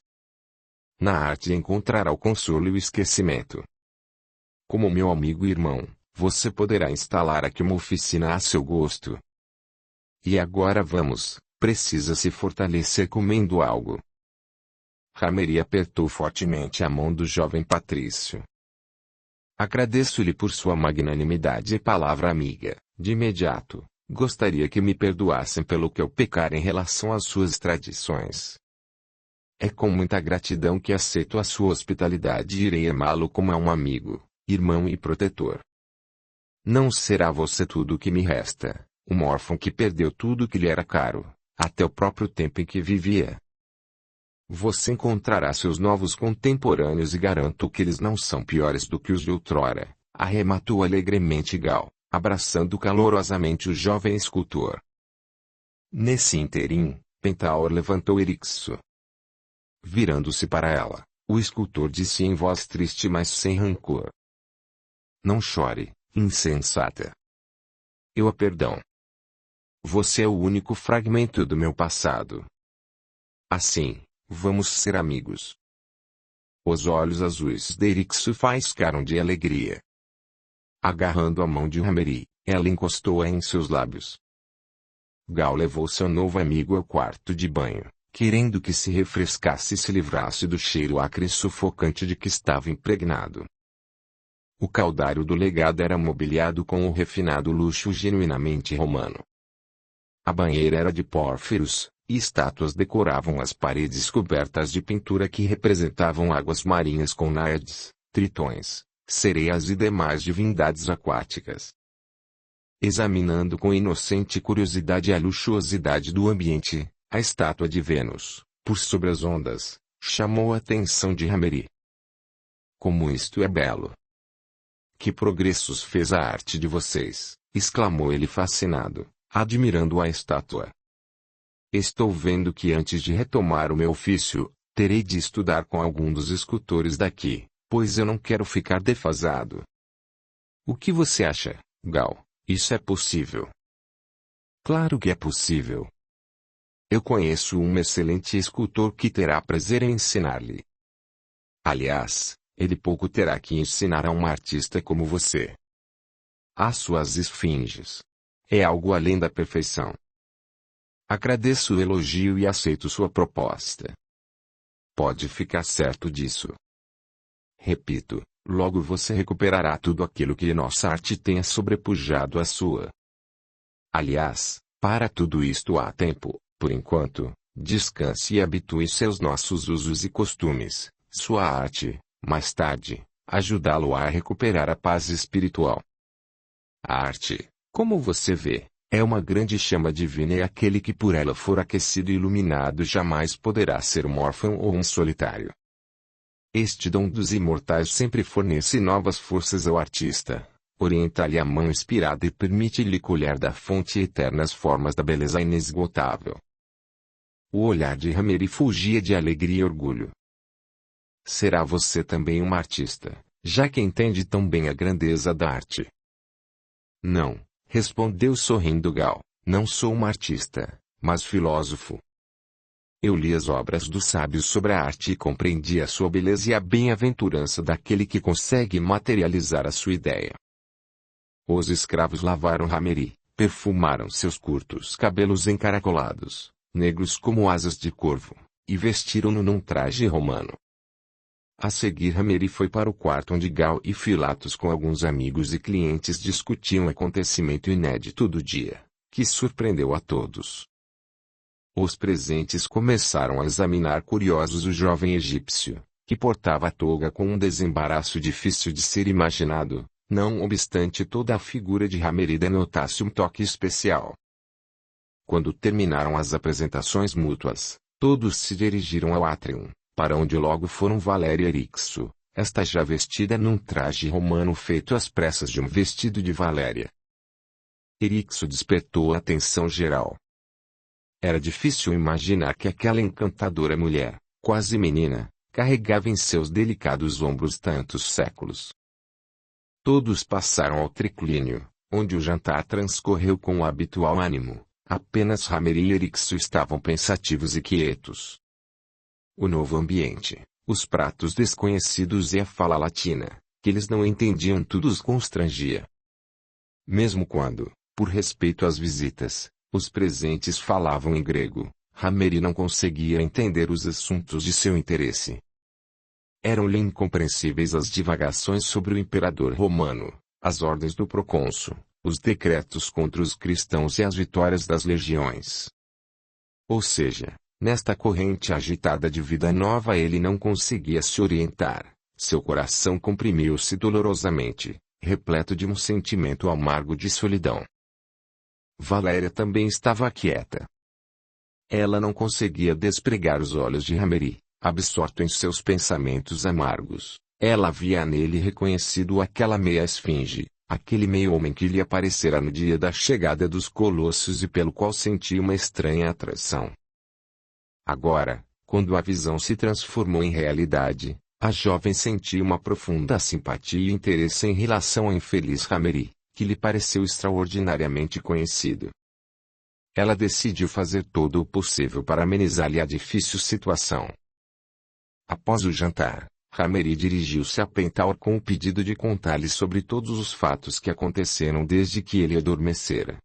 Na arte encontrará o consolo e o esquecimento. Como meu amigo e irmão, você poderá instalar aqui uma oficina a seu gosto. E agora vamos, precisa se fortalecer comendo algo. Rameri apertou fortemente a mão do jovem patrício. Agradeço-lhe por sua magnanimidade e palavra amiga, de imediato. Gostaria que me perdoassem pelo que eu pecar em relação às suas tradições. É com muita gratidão que aceito a sua hospitalidade e irei amá-lo como a um amigo, irmão e protetor. Não será você tudo o que me resta, um órfão que perdeu tudo que lhe era caro, até o próprio tempo em que vivia. Você encontrará seus novos contemporâneos e garanto que eles não são piores do que os de outrora, arrematou alegremente Gal, abraçando calorosamente o jovem escultor. Nesse interim, Pentaur levantou Erixo. Virando-se para ela, o escultor disse em voz triste mas sem rancor. Não chore, insensata. Eu a perdão. Você é o único fragmento do meu passado. Assim, vamos ser amigos. Os olhos azuis de Erixo faiscaram de alegria. Agarrando a mão de Hameri, ela encostou-a em seus lábios. Gal levou seu novo amigo ao quarto de banho, querendo que se refrescasse e se livrasse do cheiro acre e sufocante de que estava impregnado. O caudário do legado era mobiliado com o refinado luxo genuinamente romano. A banheira era de pórfiros, e estátuas decoravam as paredes cobertas de pintura que representavam águas marinhas com náiades, tritões, sereias e demais divindades aquáticas. Examinando com inocente curiosidade a luxuosidade do ambiente, a estátua de Vênus, por sobre as ondas, chamou a atenção de Hameri. Como isto é belo! Que progressos fez a arte de vocês, exclamou ele fascinado, admirando a estátua. Estou vendo que antes de retomar o meu ofício, terei de estudar com algum dos escultores daqui, pois eu não quero ficar defasado. O que você acha, Gal? Isso é possível? Claro que é possível. Eu conheço um excelente escultor que terá prazer em ensinar-lhe. Aliás, ele pouco terá que ensinar a um artista como você. As suas esfinges. É algo além da perfeição. Agradeço o elogio e aceito sua proposta. Pode ficar certo disso. Repito, logo você recuperará tudo aquilo que nossa arte tenha sobrepujado a sua. Aliás, para tudo isto há tempo, por enquanto, descanse e habitue-se aos nossos usos e costumes, sua arte, mais tarde, ajudá-lo a recuperar a paz espiritual. A arte, como você vê, é uma grande chama divina e aquele que por ela for aquecido e iluminado jamais poderá ser um órfão ou um solitário. Este dom dos imortais sempre fornece novas forças ao artista, orienta-lhe a mão inspirada e permite-lhe colher da fonte eternas formas da beleza inesgotável. O olhar de Hameri fugia de alegria e orgulho. Será você também uma artista, já que entende tão bem a grandeza da arte? Não, respondeu sorrindo Gal, não sou uma artista, mas filósofo. Eu li as obras dos sábios sobre a arte e compreendi a sua beleza e a bem-aventurança daquele que consegue materializar a sua ideia. Os escravos lavaram Hameri, perfumaram seus curtos cabelos encaracolados, negros como asas de corvo, e vestiram-no num traje romano. A seguir Hameri foi para o quarto onde Gal e Filatos com alguns amigos e clientes discutiam o acontecimento inédito do dia, que surpreendeu a todos. Os presentes começaram a examinar curiosos o jovem egípcio, que portava a toga com um desembaraço difícil de ser imaginado, não obstante toda a figura de Hameri denotasse um toque especial. Quando terminaram as apresentações mútuas, todos se dirigiram ao átrium, para onde logo foram Valéria e Erixo, esta já vestida num traje romano feito às pressas de um vestido de Valéria. Erixo despertou a atenção geral. Era difícil imaginar que aquela encantadora mulher, quase menina, carregava em seus delicados ombros tantos séculos. Todos passaram ao triclínio, onde o jantar transcorreu com o habitual ânimo, apenas Hameri e Erixo estavam pensativos e quietos. O novo ambiente, os pratos desconhecidos e a fala latina, que eles não entendiam tudo os constrangia. Mesmo quando, por respeito às visitas, os presentes falavam em grego, Hameri não conseguia entender os assuntos de seu interesse. Eram-lhe incompreensíveis as divagações sobre o imperador romano, as ordens do procônsul, os decretos contra os cristãos e as vitórias das legiões. Ou seja, Nesta corrente agitada de vida nova ele não conseguia se orientar. Seu coração comprimiu-se dolorosamente, repleto de um sentimento amargo de solidão. Valéria também estava quieta. Ela não conseguia despregar os olhos de Hameri, absorto em seus pensamentos amargos. Ela havia nele reconhecido aquela meia esfinge, aquele meio-homem que lhe aparecera no dia da chegada dos colossos e pelo qual sentia uma estranha atração. Agora, quando a visão se transformou em realidade, a jovem sentia uma profunda simpatia e interesse em relação ao infeliz Hameri, que lhe pareceu extraordinariamente conhecido. Ela decidiu fazer todo o possível para amenizar-lhe a difícil situação. Após o jantar, Hameri dirigiu-se a Pentaur com o pedido de contar-lhe sobre todos os fatos que aconteceram desde que ele adormecera.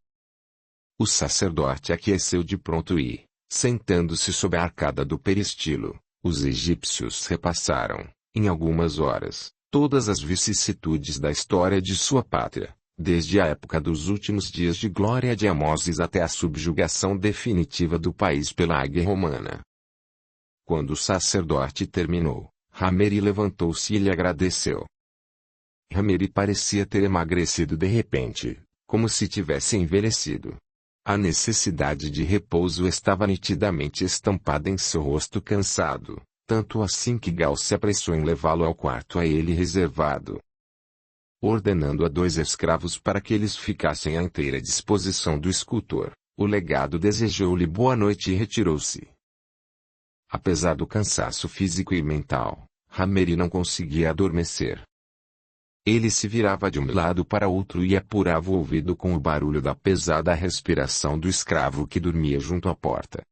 O sacerdote aqueceu de pronto e, sentando-se sob a arcada do peristilo, os egípcios repassaram, em algumas horas, todas as vicissitudes da história de sua pátria, desde a época dos últimos dias de glória de Amoses até a subjugação definitiva do país pela águia romana. Quando o sacerdote terminou, Hameri levantou-se e lhe agradeceu. Hameri parecia ter emagrecido de repente, como se tivesse envelhecido. A necessidade de repouso estava nitidamente estampada em seu rosto cansado, tanto assim que Gal se apressou em levá-lo ao quarto a ele reservado. Ordenando a 2 escravos para que eles ficassem à inteira disposição do escultor, o legado desejou-lhe boa noite e retirou-se. Apesar do cansaço físico e mental, Hameri não conseguia adormecer. Ele se virava de um lado para outro e apurava o ouvido com o barulho da pesada respiração do escravo que dormia junto à porta.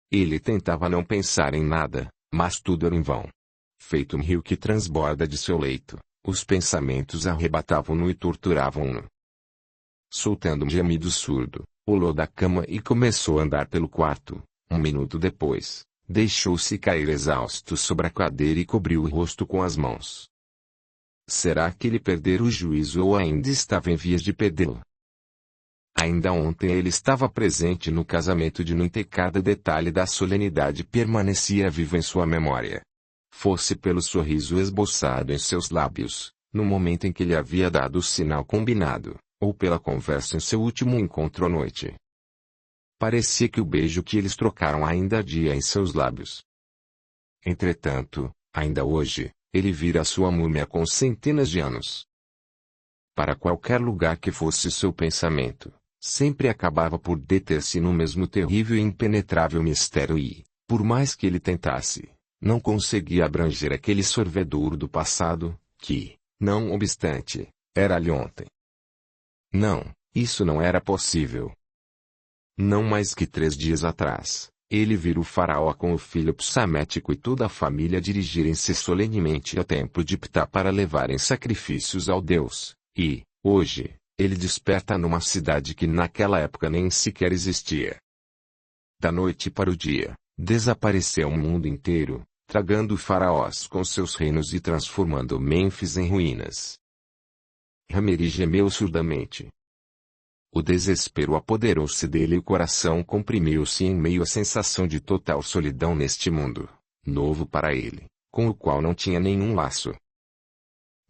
Ele tentava não pensar em nada, mas tudo era em vão. Feito um rio que transborda de seu leito, os pensamentos arrebatavam-no e torturavam-no. Soltando um gemido surdo, pulou da cama e começou a andar pelo quarto. 1 minuto depois, deixou-se cair exausto sobre a cadeira e cobriu o rosto com as mãos. Será que ele perdera o juízo ou ainda estava em vias de perdê-lo? Ainda ontem ele estava presente no casamento de Nuit e cada detalhe da solenidade permanecia vivo em sua memória. Fosse pelo sorriso esboçado em seus lábios, no momento em que lhe havia dado o sinal combinado, ou pela conversa em seu último encontro à noite. Parecia que o beijo que eles trocaram ainda ardia em seus lábios. Entretanto, ainda hoje, ele vira a sua múmia com centenas de anos. Para qualquer lugar que fosse seu pensamento, sempre acabava por deter-se no mesmo terrível e impenetrável mistério e, por mais que ele tentasse, não conseguia abranger aquele sorvedouro do passado, que, não obstante, era-lhe ontem. Não, isso não era possível. Não mais que 3 dias atrás, ele vira o faraó com o filho psamético e toda a família dirigirem-se solenemente ao templo de Ptah para levarem sacrifícios ao deus, e, hoje, ele desperta numa cidade que naquela época nem sequer existia. Da noite para o dia, desapareceu o mundo inteiro, tragando faraós com seus reinos e transformando Mênfis em ruínas. Hameri gemeu surdamente. O desespero apoderou-se dele e o coração comprimiu-se em meio à sensação de total solidão neste mundo, novo para ele, com o qual não tinha nenhum laço.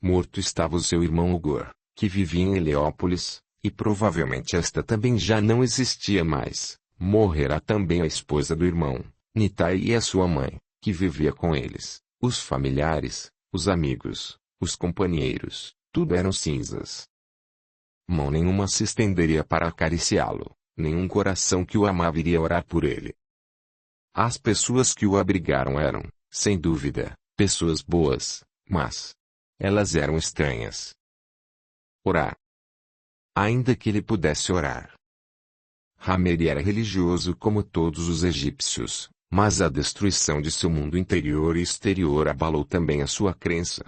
Morto estava o seu irmão Ugor, que vivia em Heliópolis, e provavelmente esta também já não existia mais. Morrera também a esposa do irmão, Nitai, e a sua mãe, que vivia com eles. Os familiares, os amigos, os companheiros, tudo eram cinzas. Mão nenhuma se estenderia para acariciá-lo, nenhum coração que o amava iria orar por ele. As pessoas que o abrigaram eram, sem dúvida, pessoas boas, mas elas eram estranhas. Orar. Ainda que ele pudesse orar. Hameri era religioso como todos os egípcios, mas a destruição de seu mundo interior e exterior abalou também a sua crença.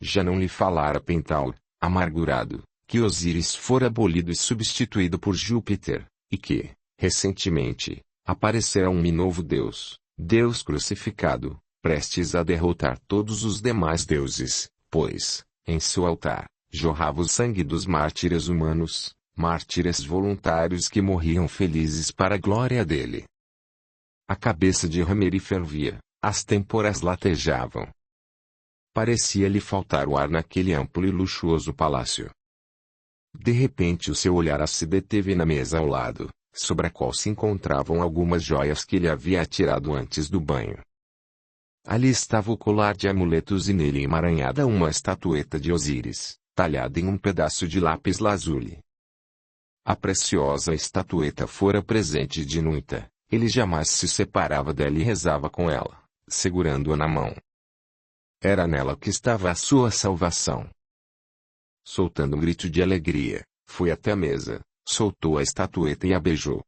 Já não lhe falara Pentaur, amargurado, que Osíris fora abolido e substituído por Júpiter, e que, recentemente, aparecera um novo Deus, Deus crucificado, prestes a derrotar todos os demais deuses, pois, em seu altar, jorrava o sangue dos mártires humanos, mártires voluntários que morriam felizes para a glória dele. A cabeça de Hameri fervia, as têmporas latejavam. Parecia-lhe faltar o ar naquele amplo e luxuoso palácio. De repente o seu olhar se deteve na mesa ao lado, sobre a qual se encontravam algumas joias que ele havia tirado antes do banho. Ali estava o colar de amuletos e nele emaranhada uma estatueta de Osíris, talhada em um pedaço de lápis lazuli. A preciosa estatueta fora presente de Nuita. Ele jamais se separava dela e rezava com ela, segurando-a na mão. Era nela que estava a sua salvação. Soltando um grito de alegria, foi até a mesa, soltou a estatueta e a beijou.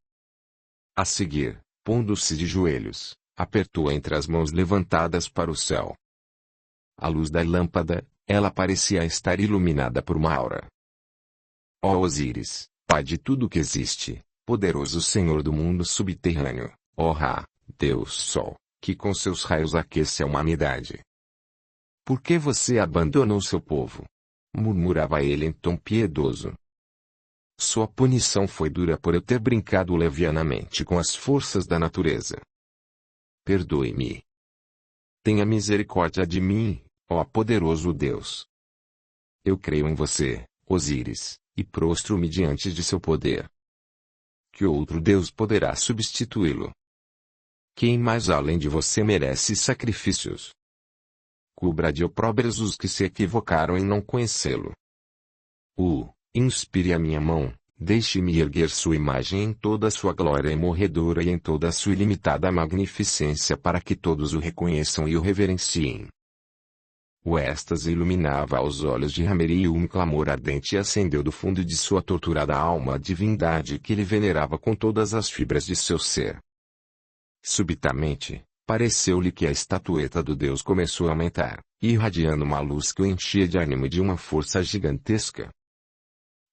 A seguir, pondo-se de joelhos, apertou-a entre as mãos levantadas para o céu. À luz da lâmpada, ela parecia estar iluminada por uma aura. Ó Osíris, pai de tudo que existe, poderoso Senhor do mundo subterrâneo, ó Ra, Deus Sol, que com seus raios aquece a humanidade. Por que você abandonou seu povo? Murmurava ele em tom piedoso. Sua punição foi dura por eu ter brincado levianamente com as forças da natureza. Perdoe-me. Tenha misericórdia de mim, ó poderoso Deus. Eu creio em você, Osíris, e prostro-me diante de seu poder. Que outro Deus poderá substituí-lo? Quem mais além de você merece sacrifícios? Cubra de opróbrios os que se equivocaram em não conhecê-lo. Inspire a minha mão, deixe-me erguer sua imagem em toda a sua glória imorredora e em toda a sua ilimitada magnificência para que todos o reconheçam e o reverenciem. O êxtase iluminava aos olhos de Hameri e um clamor ardente acendeu do fundo de sua torturada alma a divindade que ele venerava com todas as fibras de seu ser. Subitamente, pareceu-lhe que a estatueta do Deus começou a aumentar, irradiando uma luz que o enchia de ânimo e de uma força gigantesca.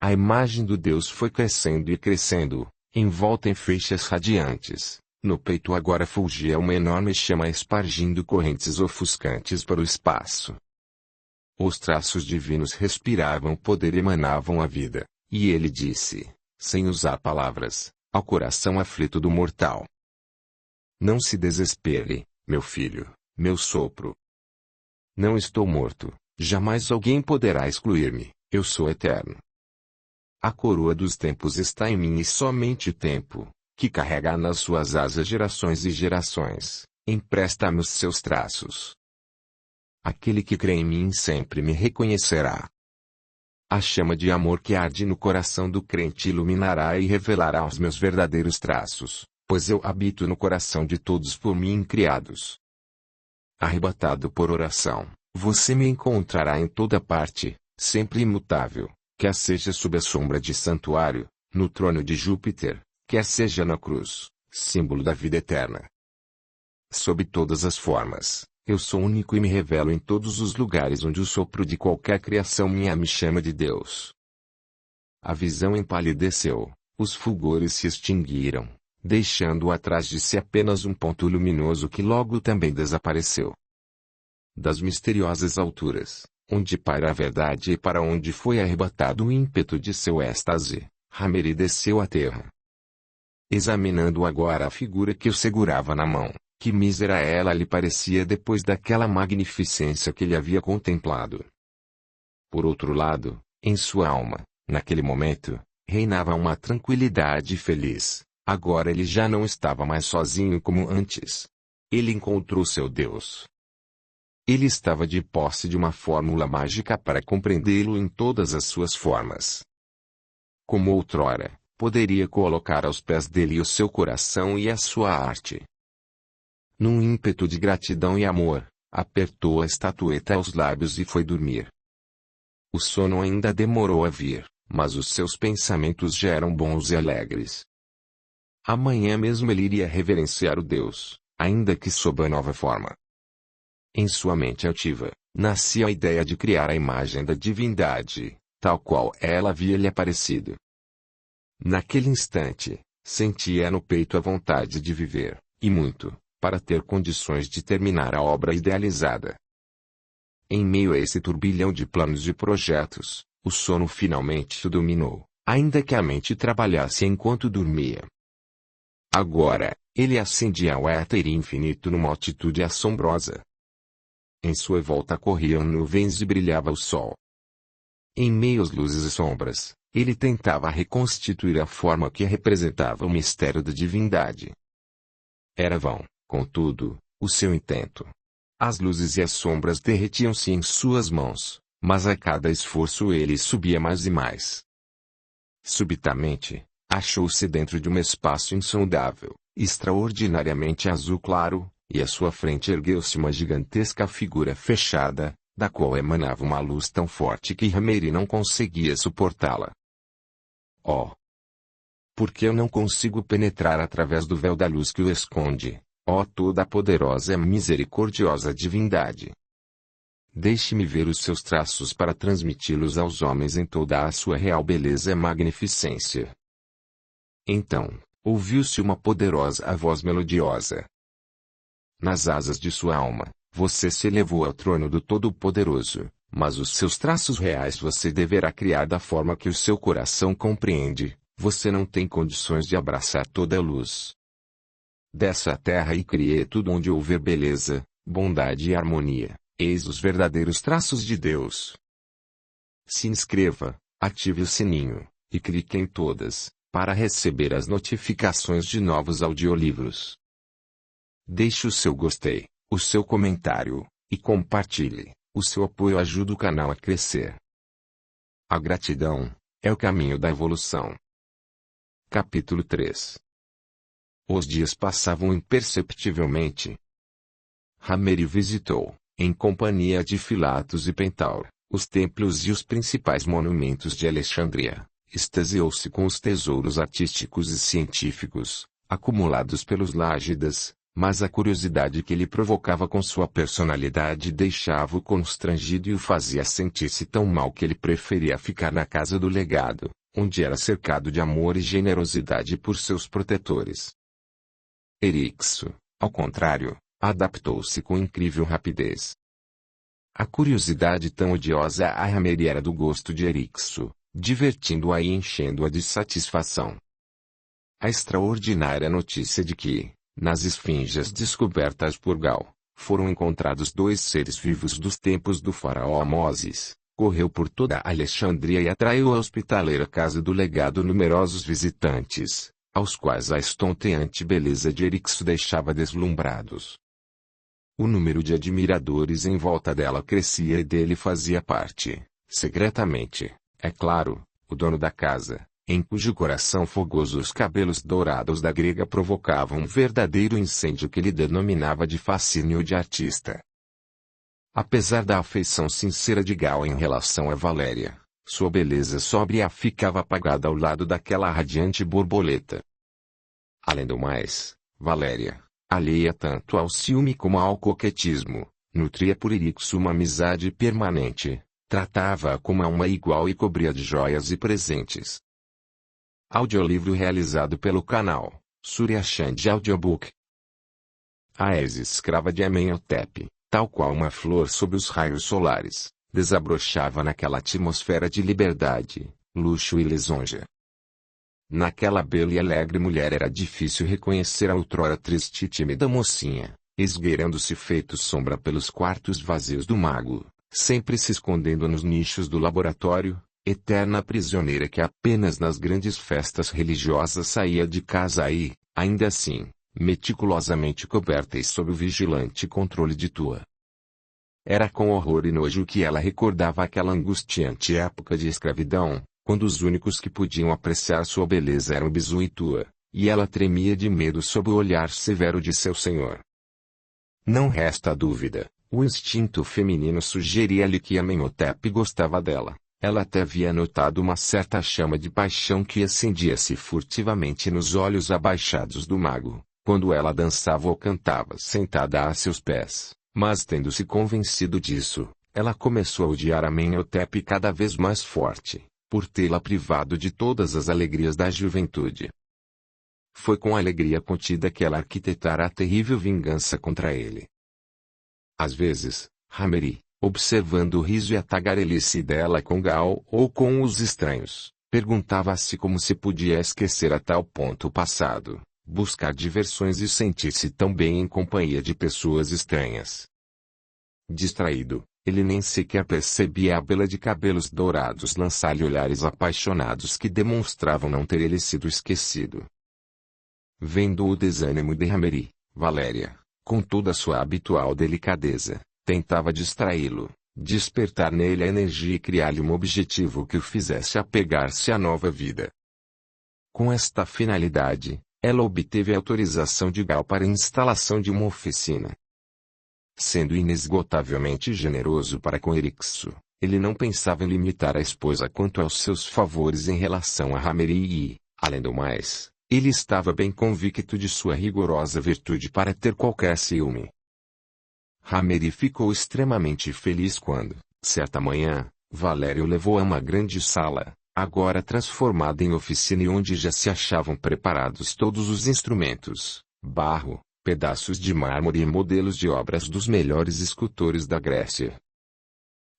A imagem do Deus foi crescendo e crescendo, envolta em feixes radiantes. No peito agora fulgia uma enorme chama espargindo correntes ofuscantes para o espaço. Os traços divinos respiravam poder e emanavam a vida, e ele disse, sem usar palavras, ao coração aflito do mortal: Não se desespere, meu filho, meu sopro. Não estou morto, jamais alguém poderá excluir-me, eu sou eterno. A coroa dos tempos está em mim e somente o tempo, que carrega nas suas asas gerações e gerações, empresta-me os seus traços. Aquele que crê em mim sempre me reconhecerá. A chama de amor que arde no coração do crente iluminará e revelará os meus verdadeiros traços, pois eu habito no coração de todos por mim criados. Arrebatado por oração, você me encontrará em toda parte, sempre imutável, quer seja sob a sombra de santuário, no trono de Júpiter, quer seja na cruz, símbolo da vida eterna. Sob todas as formas, eu sou único e me revelo em todos os lugares onde o sopro de qualquer criação minha me chama de Deus. A visão empalideceu, os fulgores se extinguiram, deixando atrás de si apenas um ponto luminoso que logo também desapareceu. Das misteriosas alturas, onde paira a verdade e para onde foi arrebatado o ímpeto de seu êxtase, Hameri desceu à terra. Examinando agora a figura que o segurava na mão, que mísera ela lhe parecia depois daquela magnificência que ele havia contemplado. Por outro lado, em sua alma, naquele momento, reinava uma tranquilidade feliz. Agora ele já não estava mais sozinho como antes. Ele encontrou seu Deus. Ele estava de posse de uma fórmula mágica para compreendê-lo em todas as suas formas. Como outrora, poderia colocar aos pés dele o seu coração e a sua arte. Num ímpeto de gratidão e amor, apertou a estatueta aos lábios e foi dormir. O sono ainda demorou a vir, mas os seus pensamentos já eram bons e alegres. Amanhã mesmo ele iria reverenciar o Deus, ainda que sob a nova forma. Em sua mente altiva, nascia a ideia de criar a imagem da divindade, tal qual ela havia lhe aparecido. Naquele instante, sentia no peito a vontade de viver, e muito, para ter condições de terminar a obra idealizada. Em meio a esse turbilhão de planos e projetos, o sono finalmente o dominou, ainda que a mente trabalhasse enquanto dormia. Agora, Ele ascendia ao éter infinito numa altitude assombrosa. Em sua volta corriam nuvens e brilhava o sol. Em meio às luzes e sombras, ele tentava reconstituir a forma que representava o mistério da divindade. Era vão, contudo, o seu intento. As luzes e as sombras derretiam-se em suas mãos, mas a cada esforço ele subia mais e mais. Subitamente, achou-se dentro de um espaço insondável, extraordinariamente azul claro, e à sua frente ergueu-se uma gigantesca figura fechada, da qual emanava uma luz tão forte que Hameri não conseguia suportá-la. Oh! Por que eu não consigo penetrar através do véu da luz que o esconde, ó toda-poderosa e misericordiosa divindade? Deixe-me ver os seus traços para transmiti-los aos homens em toda a sua real beleza e magnificência. Então, ouviu-se uma poderosa voz melodiosa. Nas asas de sua alma, você se elevou ao trono do Todo-Poderoso, mas os seus traços reais você deverá criar da forma que o seu coração compreende. Você não tem condições de abraçar toda a luz. Desça a terra e crie tudo onde houver beleza, bondade e harmonia. Eis os verdadeiros traços de Deus. Se inscreva, ative o sininho, e clique em todas, para receber as notificações de novos audiolivros. Deixe o seu gostei, o seu comentário, e compartilhe. O seu apoio ajuda o canal a crescer. A gratidão é o caminho da evolução. Capítulo 3. Os dias passavam imperceptivelmente. Hameri visitou, em companhia de Filatos e Pentaur, os templos e os principais monumentos de Alexandria. Extasiou-se com os tesouros artísticos e científicos, acumulados pelos Lágidas, mas a curiosidade que ele provocava com sua personalidade deixava-o constrangido e o fazia sentir-se tão mal que ele preferia ficar na casa do legado, onde era cercado de amor e generosidade por seus protetores. Erixo, ao contrário, adaptou-se com incrível rapidez. A curiosidade tão odiosa a Hameri era do gosto de Erixo, divertindo-a e enchendo-a de satisfação. A extraordinária notícia de que, nas esfinges descobertas por Gal, foram encontrados 2 seres vivos dos tempos do faraó Moses, correu por toda a Alexandria e atraiu à hospitaleira casa do legado numerosos visitantes, aos quais a estonteante beleza de Erixo deixava deslumbrados. O número de admiradores em volta dela crescia e dele fazia parte, secretamente, é claro, o dono da casa, em cujo coração fogoso os cabelos dourados da grega provocavam um verdadeiro incêndio que ele denominava de fascínio de artista. Apesar da afeição sincera de Gal em relação a Valéria, sua beleza sóbria ficava apagada ao lado daquela radiante borboleta. Além do mais, Valéria, alheia tanto ao ciúme como ao coquetismo, nutria por Erixo uma amizade permanente, tratava-a como a uma igual e cobria de joias e presentes. Audiolivro realizado pelo canal Surya Chand Audiobook. A ex-escrava de Amenhotep, tal qual uma flor sob os raios solares, desabrochava naquela atmosfera de liberdade, luxo e lisonja. Naquela bela e alegre mulher era difícil reconhecer a outrora triste e tímida mocinha, esgueirando-se feito sombra pelos quartos vazios do mago, sempre se escondendo nos nichos do laboratório, eterna prisioneira que apenas nas grandes festas religiosas saía de casa e, ainda assim, meticulosamente coberta e sob o vigilante controle de Tua. Era com horror e nojo que ela recordava aquela angustiante época de escravidão, quando os únicos que podiam apreciar sua beleza eram Bisu e Tua, e ela tremia de medo sob o olhar severo de seu senhor. Não resta dúvida, o instinto feminino sugeria-lhe que Amenhotep gostava dela. Ela até havia notado uma certa chama de paixão que acendia-se furtivamente nos olhos abaixados do mago, quando ela dançava ou cantava sentada a seus pés, mas tendo-se convencido disso, ela começou a odiar Amenhotep cada vez mais forte, por tê-la privado de todas as alegrias da juventude. Foi com alegria contida que ela arquitetara a terrível vingança contra ele. Às vezes, Hameri, observando o riso e a tagarelice dela com Gal ou com os estranhos, perguntava-se como se podia esquecer a tal ponto o passado, buscar diversões e sentir-se tão bem em companhia de pessoas estranhas. Distraído, ele nem sequer percebia a bela de cabelos dourados lançar-lhe olhares apaixonados que demonstravam não ter ele sido esquecido. Vendo o desânimo de Hameri, Valéria, com toda a sua habitual delicadeza, tentava distraí-lo, despertar nele a energia e criar-lhe um objetivo que o fizesse apegar-se à nova vida. Com esta finalidade, ela obteve a autorização de Gal para a instalação de uma oficina. Sendo inesgotavelmente generoso para com Erixo, ele não pensava em limitar a esposa quanto aos seus favores em relação a Hameri e, além do mais, ele estava bem convicto de sua rigorosa virtude para ter qualquer ciúme. Hameri ficou extremamente feliz quando, certa manhã, Valério o levou a uma grande sala, agora transformada em oficina e onde já se achavam preparados todos os instrumentos, barro, pedaços de mármore e modelos de obras dos melhores escultores da Grécia.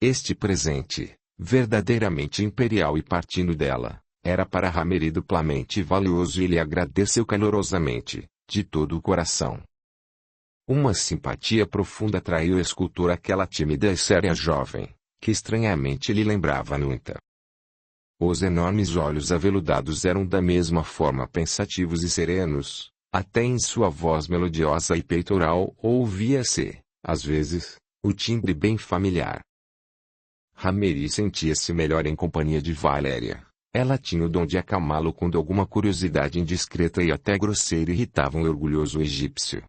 Este presente, verdadeiramente imperial e partindo dela, era para Hameri duplamente valioso e ele agradeceu calorosamente, de todo o coração. Uma simpatia profunda atraiu o escultor àquela tímida e séria jovem, que estranhamente lhe lembrava Nuita. Os enormes olhos aveludados eram da mesma forma pensativos e serenos, até em sua voz melodiosa e peitoral ouvia-se, às vezes, o timbre bem familiar. Hameri sentia-se melhor em companhia de Valéria. Ela tinha o dom de acalmá-lo quando alguma curiosidade indiscreta e até grosseira irritava o orgulhoso egípcio.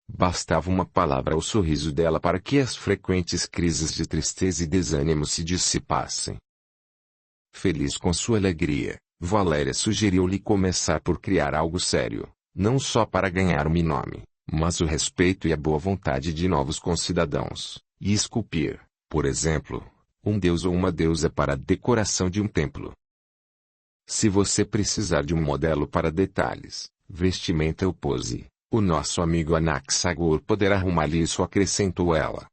Bastava uma palavra ou sorriso dela para que as frequentes crises de tristeza e desânimo se dissipassem. Feliz com sua alegria, Valéria sugeriu-lhe começar por criar algo sério, não só para ganhar um nome, mas o respeito e a boa vontade de novos concidadãos, e esculpir, por exemplo, um deus ou uma deusa para a decoração de um templo. Se você precisar de um modelo para detalhes, vestimenta ou pose, o nosso amigo Anaxagor poderá arrumar-lhe isso, acrescentou ela.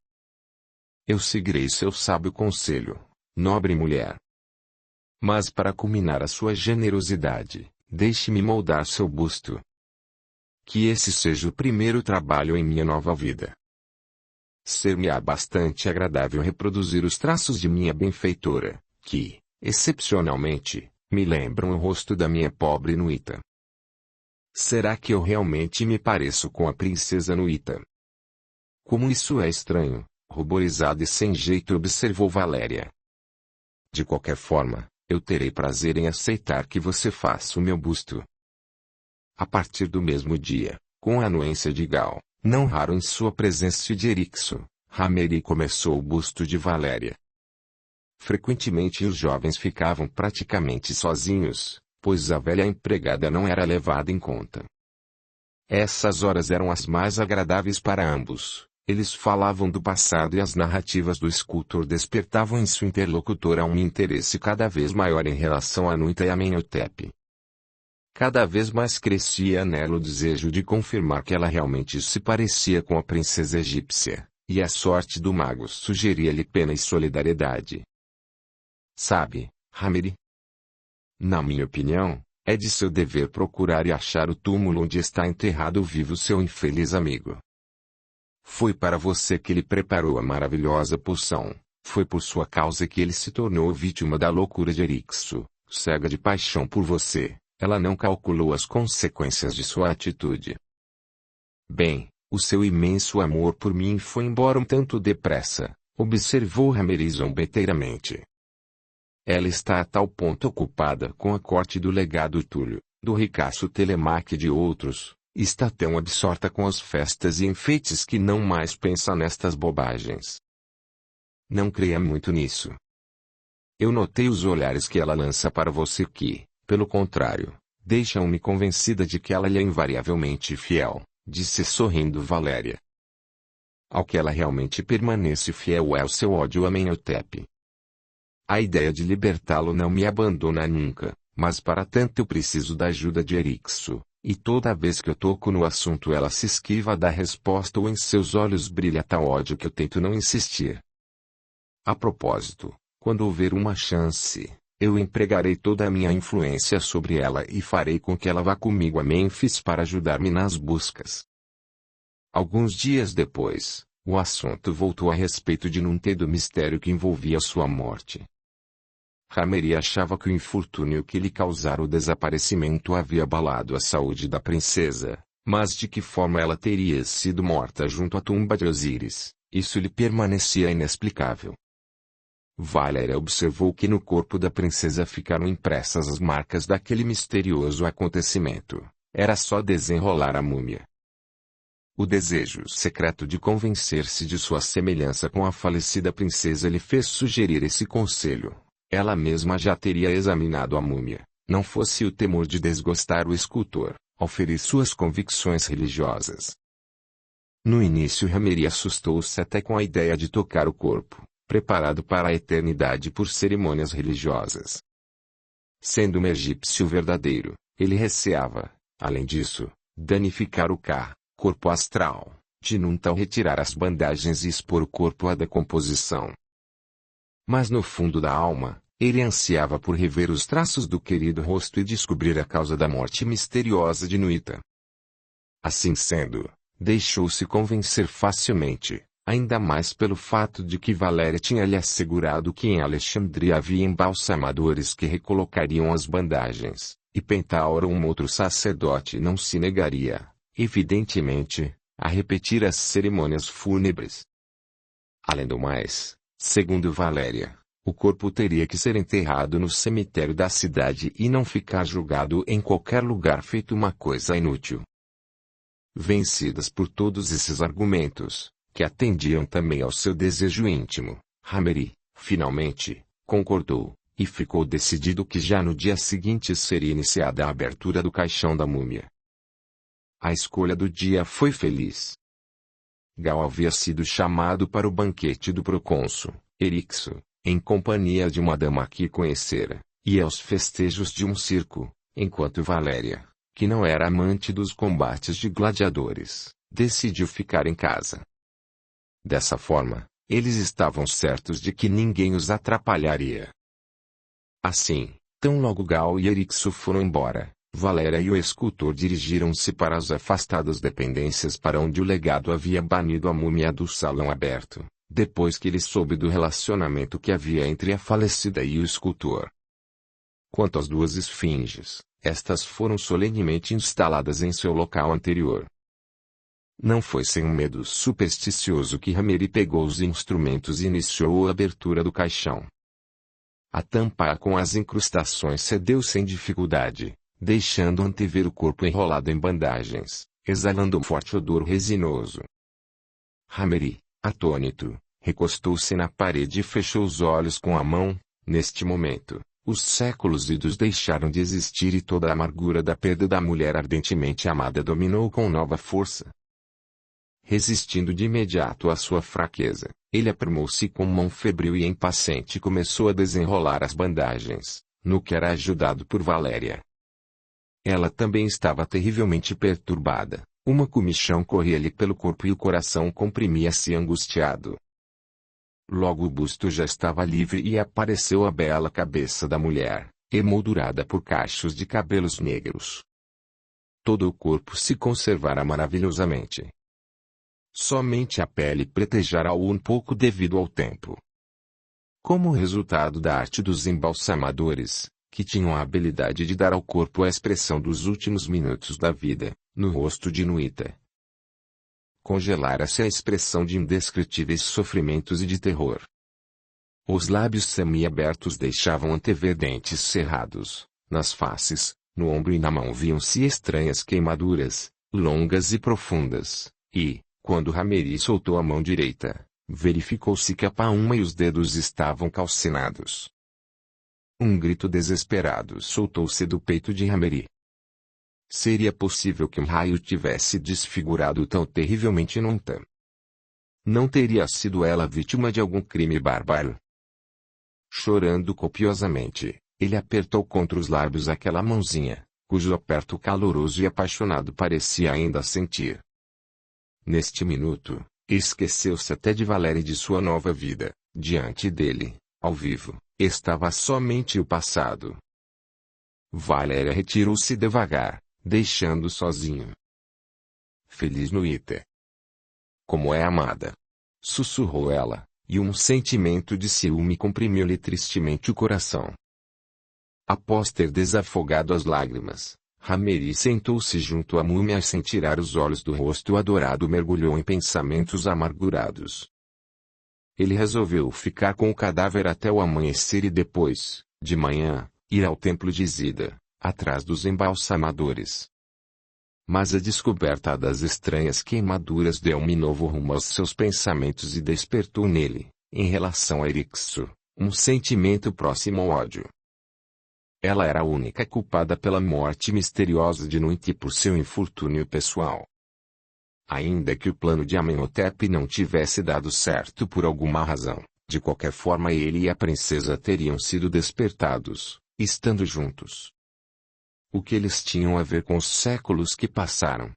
Eu seguirei seu sábio conselho, nobre mulher. Mas para culminar a sua generosidade, deixe-me moldar seu busto. Que esse seja o primeiro trabalho em minha nova vida. Ser-me-á bastante agradável reproduzir os traços de minha benfeitora, que, excepcionalmente, me lembram o rosto da minha pobre Nuita. Será que eu realmente me pareço com a princesa Nuita? Como isso é estranho, ruborizada e sem jeito, observou Valéria. De qualquer forma, eu terei prazer em aceitar que você faça o meu busto. A partir do mesmo dia, com a anuência de Gal, não raro em sua presença de Erixo, Hameri começou o busto de Valéria. Frequentemente os jovens ficavam praticamente sozinhos, pois a velha empregada não era levada em conta. Essas horas eram as mais agradáveis para ambos. Eles falavam do passado e as narrativas do escultor despertavam em sua interlocutora um interesse cada vez maior em relação a Nuita e Amenhotep. Cada vez mais crescia nela o desejo de confirmar que ela realmente se parecia com a princesa egípcia, e a sorte do mago sugeria-lhe pena e solidariedade. Sabe, Hameri? Na minha opinião, é de seu dever procurar e achar o túmulo onde está enterrado vivo seu infeliz amigo. Foi para você que ele preparou a maravilhosa poção, foi por sua causa que ele se tornou vítima da loucura de Erixo, cega de paixão por você. Ela não calculou as consequências de sua atitude. Bem, o seu imenso amor por mim foi embora um tanto depressa, observou Hameri zombeteiramente. Ela está a tal ponto ocupada com a corte do legado Túlio, do ricaço Telemaque e de outros, está tão absorta com as festas e enfeites que não mais pensa nestas bobagens. Não creia muito nisso. Eu notei os olhares que ela lança para você que, pelo contrário, deixam-me convencida de que ela lhe é invariavelmente fiel, disse sorrindo Valéria. Ao que ela realmente permanece fiel é o seu ódio a Amenhotep. A ideia de libertá-lo não me abandona nunca, mas para tanto eu preciso da ajuda de Erixo, e toda vez que eu toco no assunto ela se esquiva da resposta ou em seus olhos brilha tal ódio que eu tento não insistir. A propósito, quando houver uma chance, Eu empregarei toda a minha influência sobre ela e farei com que ela vá comigo a Mênfis para ajudar-me nas buscas. Alguns dias depois, o assunto voltou a respeito de Nunte e do mistério que envolvia sua morte. Hameri achava que o infortúnio que lhe causara o desaparecimento havia abalado a saúde da princesa, mas de que forma ela teria sido morta junto à tumba de Osíris, isso lhe permanecia inexplicável. Valéria observou que no corpo da princesa ficaram impressas as marcas daquele misterioso acontecimento. Era só desenrolar a múmia. O desejo secreto de convencer-se de sua semelhança com a falecida princesa lhe fez sugerir esse conselho. Ela mesma já teria examinado a múmia, não fosse o temor de desgostar o escultor, ao ferir suas convicções religiosas. No início Hameri assustou-se até com a ideia de tocar o corpo, preparado para a eternidade por cerimônias religiosas. Sendo um egípcio verdadeiro, ele receava, além disso, danificar o corpo astral, de Nunta ao retirar as bandagens e expor o corpo à decomposição. Mas no fundo da alma, ele ansiava por rever os traços do querido rosto e descobrir a causa da morte misteriosa de Nuita. Assim sendo, deixou-se convencer facilmente, ainda mais pelo fato de que Valéria tinha lhe assegurado que em Alexandria havia embalsamadores que recolocariam as bandagens, e Pentauro, um outro sacerdote, não se negaria, evidentemente, a repetir as cerimônias fúnebres. Além do mais, segundo Valéria, o corpo teria que ser enterrado no cemitério da cidade e não ficar jogado em qualquer lugar feito uma coisa inútil. Vencidas por todos esses argumentos, que atendiam também ao seu desejo íntimo, Hameri, finalmente, concordou, e ficou decidido que já no dia seguinte seria iniciada a abertura do caixão da múmia. A escolha do dia foi feliz. Gal havia sido chamado para o banquete do procônsul, Erixo, em companhia de uma dama que conhecera, e aos festejos de um circo, enquanto Valéria, que não era amante dos combates de gladiadores, decidiu ficar em casa. Dessa forma, eles estavam certos de que ninguém os atrapalharia. Assim, tão logo Gal e Erixo foram embora, Valéria e o escultor dirigiram-se para as afastadas dependências para onde o legado havia banido a múmia do salão aberto, depois que ele soube do relacionamento que havia entre a falecida e o escultor. Quanto às duas esfinges, estas foram solenemente instaladas em seu local anterior. Não foi sem um medo supersticioso que Hameri pegou os instrumentos e iniciou a abertura do caixão. A tampa com as incrustações cedeu sem dificuldade, deixando antever o corpo enrolado em bandagens, exalando um forte odor resinoso. Hameri, atônito, recostou-se na parede e fechou os olhos com a mão. Neste momento, os séculos idos deixaram de existir e toda a amargura da perda da mulher ardentemente amada dominou com nova força. Resistindo de imediato à sua fraqueza, ele aprumou-se com mão febril e impaciente começou a desenrolar as bandagens, no que era ajudado por Valéria. Ela também estava terrivelmente perturbada, uma comichão corria-lhe pelo corpo e o coração comprimia-se angustiado. Logo o busto já estava livre e apareceu a bela cabeça da mulher, emoldurada por cachos de cabelos negros. Todo o corpo se conservara maravilhosamente. Somente a pele pretejara um pouco devido ao tempo. Como resultado da arte dos embalsamadores, que tinham a habilidade de dar ao corpo a expressão dos últimos minutos da vida, no rosto de Nuita congelara-se a expressão de indescritíveis sofrimentos e de terror. Os lábios semiabertos deixavam antever dentes cerrados, nas faces, no ombro e na mão viam-se estranhas queimaduras, longas e profundas, e, quando Hameri soltou a mão direita, verificou-se que a palma e os dedos estavam calcinados. Um grito desesperado soltou-se do peito de Hameri. Seria possível que um raio tivesse desfigurado tão terrivelmente Nunta? Não teria sido ela vítima de algum crime bárbaro? Chorando copiosamente, ele apertou contra os lábios aquela mãozinha, cujo aperto caloroso e apaixonado parecia ainda sentir. Neste minuto, esqueceu-se até de Valéria e de sua nova vida, diante dele, ao vivo, estava somente o passado. Valéria retirou-se devagar, deixando sozinho. Feliz Nuita. Como é amada! Sussurrou ela, e um sentimento de ciúme comprimiu-lhe tristemente o coração. Após ter desafogado as lágrimas, Rameri sentou-se junto à múmia e sem tirar os olhos do rosto adorado mergulhou em pensamentos amargurados. Ele resolveu ficar com o cadáver até o amanhecer e depois, de manhã, ir ao templo de Zida, atrás dos embalsamadores. Mas a descoberta das estranhas queimaduras deu-me novo rumo aos seus pensamentos e despertou nele, em relação a Eriksu, um sentimento próximo ao ódio. Ela era a única culpada pela morte misteriosa de Nuita e por seu infortúnio pessoal. Ainda que o plano de Amenhotep não tivesse dado certo por alguma razão, de qualquer forma ele e a princesa teriam sido despertados, estando juntos. O que eles tinham a ver com os séculos que passaram?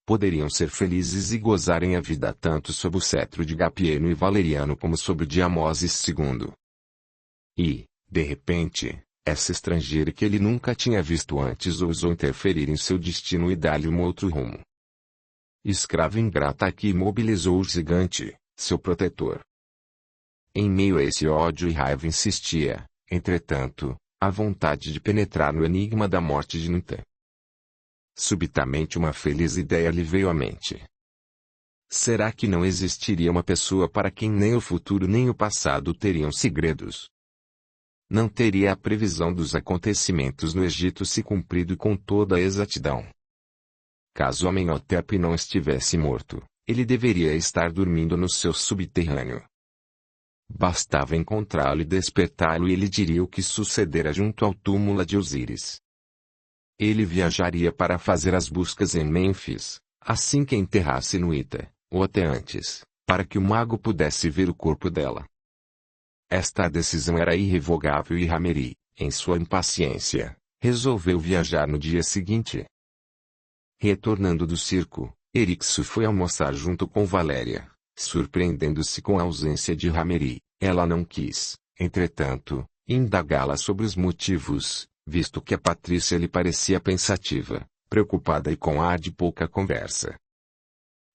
Poderiam ser felizes e gozarem a vida tanto sob o cetro de Gapieno e Valeriano como sob o de Amoses II. E, de repente, essa estrangeira que ele nunca tinha visto antes ousou interferir em seu destino e dar-lhe um outro rumo. Escrava ingrata que imobilizou o gigante, seu protetor. Em meio a esse ódio e raiva insistia, entretanto, a vontade de penetrar no enigma da morte de Nuita. Subitamente uma feliz ideia lhe veio à mente. Será que não existiria uma pessoa para quem nem o futuro nem o passado teriam segredos? Não teria a previsão dos acontecimentos no Egito se cumprido com toda a exatidão. Caso Amenhotep não estivesse morto, ele deveria estar dormindo no seu subterrâneo. Bastava encontrá-lo e despertá-lo e ele diria o que sucedera junto ao túmulo de Osíris. Ele viajaria para fazer as buscas em Mênfis, assim que enterrasse Nuita, ou até antes, para que o mago pudesse ver o corpo dela. Esta decisão era irrevogável e Rameri, em sua impaciência, resolveu viajar no dia seguinte. Retornando do circo, Eriksu foi almoçar junto com Valéria. Surpreendendo-se com a ausência de Rameri, ela não quis, entretanto, indagá-la sobre os motivos, visto que a Patrícia lhe parecia pensativa, preocupada e com ar de pouca conversa.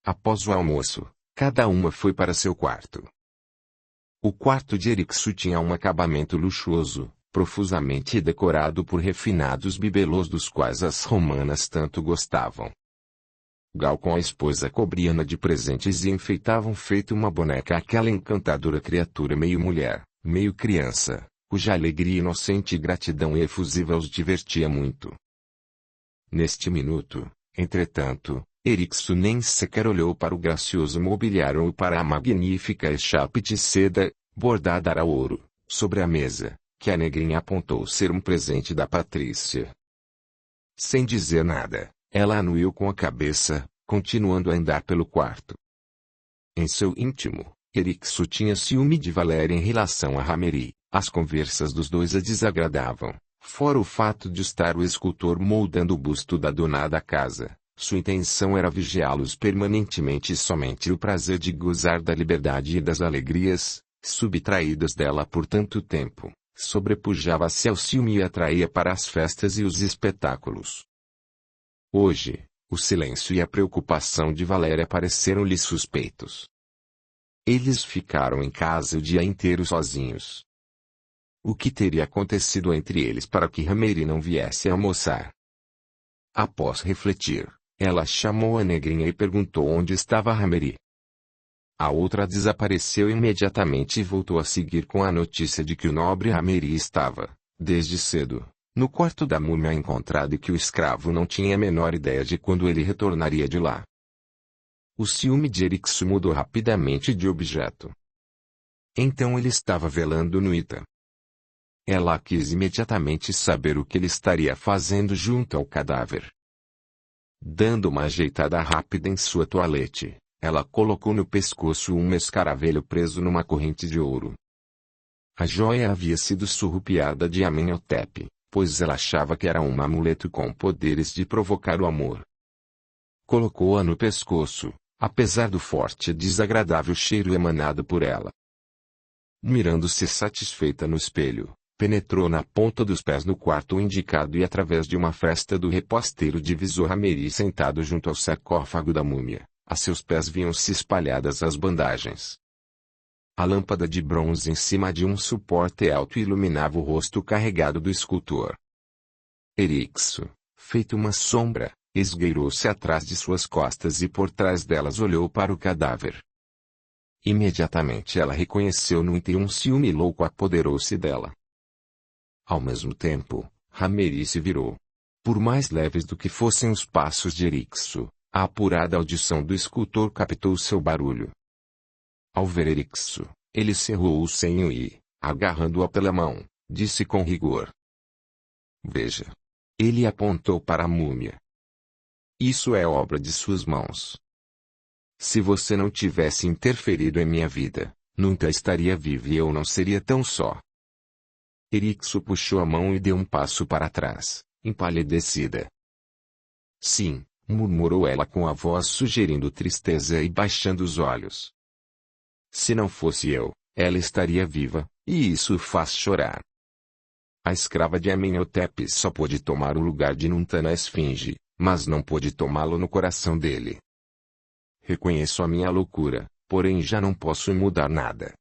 Após o almoço, cada uma foi para seu quarto. O quarto de Eriksu tinha um acabamento luxuoso, profusamente decorado por refinados bibelôs dos quais as romanas tanto gostavam. Gal com a esposa cobriana de presentes e enfeitavam feito uma boneca aquela encantadora criatura meio mulher, meio criança, cuja alegria inocente e gratidão efusiva os divertia muito. Neste minuto, entretanto, Eriksu nem sequer olhou para o gracioso mobiliário ou para a magnífica echarpe de seda, bordada a ouro, sobre a mesa, que a negrinha apontou ser um presente da Patrícia. Sem dizer nada, ela anuiu com a cabeça, continuando a andar pelo quarto. Em seu íntimo, Eriksu tinha ciúme de Valéria em relação a Rameri. As conversas dos dois a desagradavam, fora o fato de estar o escultor moldando o busto da dona da casa. Sua intenção era vigiá-los permanentemente e somente o prazer de gozar da liberdade e das alegrias, subtraídas dela por tanto tempo, sobrepujava-se ao ciúme e atraía para as festas e os espetáculos. Hoje, o silêncio e a preocupação de Valéria pareceram-lhe suspeitos. Eles ficaram em casa o dia inteiro sozinhos. O que teria acontecido entre eles para que Rameri não viesse almoçar? Após refletir, ela chamou a negrinha e perguntou onde estava Rameri. A outra desapareceu imediatamente e voltou a seguir com a notícia de que o nobre Rameri estava, desde cedo, no quarto da múmia encontrada e que o escravo não tinha a menor ideia de quando ele retornaria de lá. O ciúme de Eriksu mudou rapidamente de objeto. Então ele estava velando Nuita. Ela quis imediatamente saber o que ele estaria fazendo junto ao cadáver. Dando uma ajeitada rápida em sua toalete, ela colocou no pescoço um escaravelho preso numa corrente de ouro. A joia havia sido surrupiada de Amenhotep, pois ela achava que era um amuleto com poderes de provocar o amor. Colocou-a no pescoço, apesar do forte e desagradável cheiro emanado por ela. Mirando-se satisfeita no espelho, penetrou na ponta dos pés no quarto indicado e através de uma fresta do reposteiro divisou Hameri sentado junto ao sarcófago da múmia. A seus pés viam-se espalhadas as bandagens. A lâmpada de bronze em cima de um suporte alto iluminava o rosto carregado do escultor. Erixo, feito uma sombra, esgueirou-se atrás de suas costas e por trás delas olhou para o cadáver. Imediatamente ela reconheceu-no e um ciúme louco apoderou-se dela. Ao mesmo tempo, Hameri se virou. Por mais leves do que fossem os passos de Erixo, a apurada audição do escultor captou seu barulho. Ao ver Erixo, ele cerrou o senho e, agarrando-a pela mão, disse com rigor: "Veja." Ele apontou para a múmia. "Isso é obra de suas mãos. Se você não tivesse interferido em minha vida, nunca estaria vivo e eu não seria tão só." Erixo puxou a mão e deu um passo para trás, empalidecida. "Sim," murmurou ela com a voz sugerindo tristeza e baixando os olhos. "Se não fosse eu, ela estaria viva, e isso faz chorar." A escrava de Amenhotep só pôde tomar o lugar de Nunta na esfinge, mas não pôde tomá-lo no coração dele. "Reconheço a minha loucura, porém já não posso mudar nada."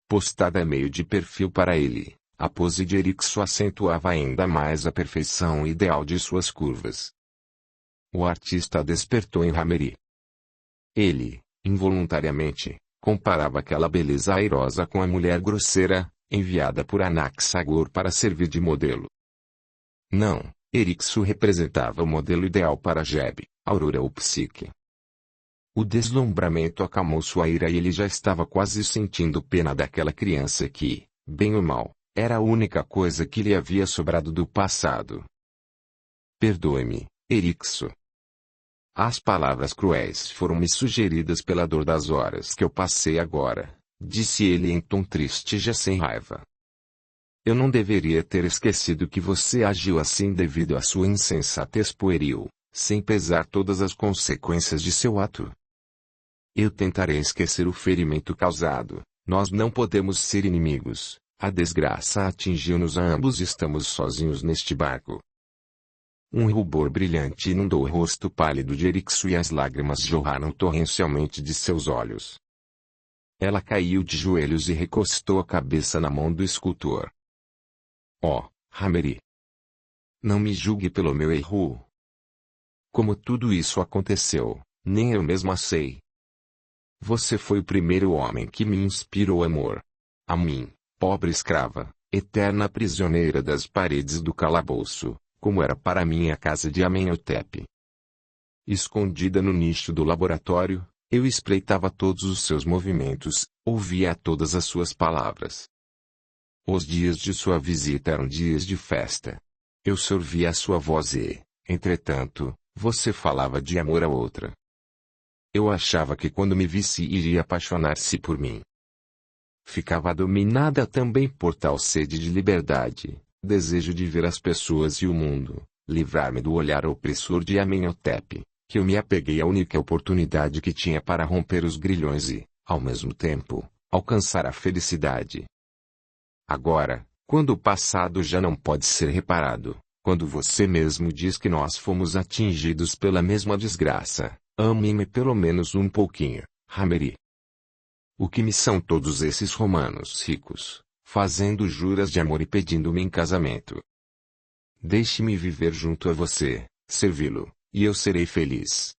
Postada meio de perfil para ele, a pose de Erixo acentuava ainda mais a perfeição ideal de suas curvas. O artista despertou em Hameri. Ele, involuntariamente, comparava aquela beleza airosa com a mulher grosseira, enviada por Anaxagor para servir de modelo. Não, Erixo representava o modelo ideal para Geb, Aurora ou Psique. O deslumbramento acalmou sua ira e ele já estava quase sentindo pena daquela criança que, bem ou mal, era a única coisa que lhe havia sobrado do passado. "Perdoe-me, Erixo. As palavras cruéis foram-me sugeridas pela dor das horas que eu passei agora", disse ele em tom triste já sem raiva. "Eu não deveria ter esquecido que você agiu assim devido à sua insensatez pueril, sem pesar todas as consequências de seu ato. Eu tentarei esquecer o ferimento causado. Nós não podemos ser inimigos. A desgraça atingiu-nos a ambos e estamos sozinhos neste barco." Um rubor brilhante inundou o rosto pálido de Erixo e as lágrimas jorraram torrencialmente de seus olhos. Ela caiu de joelhos e recostou a cabeça na mão do escultor. "Oh, Hameri! Não me julgue pelo meu erro. Como tudo isso aconteceu, nem eu mesma sei. Você foi o primeiro homem que me inspirou amor. A mim, pobre escrava, eterna prisioneira das paredes do calabouço, como era para mim a casa de Amenhotep. Escondida no nicho do laboratório, eu espreitava todos os seus movimentos, ouvia todas as suas palavras. Os dias de sua visita eram dias de festa. Eu sorvia a sua voz e, entretanto, você falava de amor a outra. Eu achava que quando me visse iria apaixonar-se por mim. Ficava dominada também por tal sede de liberdade, desejo de ver as pessoas e o mundo, livrar-me do olhar opressor de Amenhotep, que eu me apeguei à única oportunidade que tinha para romper os grilhões e, ao mesmo tempo, alcançar a felicidade. Agora, quando o passado já não pode ser reparado, quando você mesmo diz que nós fomos atingidos pela mesma desgraça, ame-me pelo menos um pouquinho, Hameri. O que me são todos esses romanos ricos, fazendo juras de amor e pedindo-me em casamento? Deixe-me viver junto a você, servi-lo, e eu serei feliz."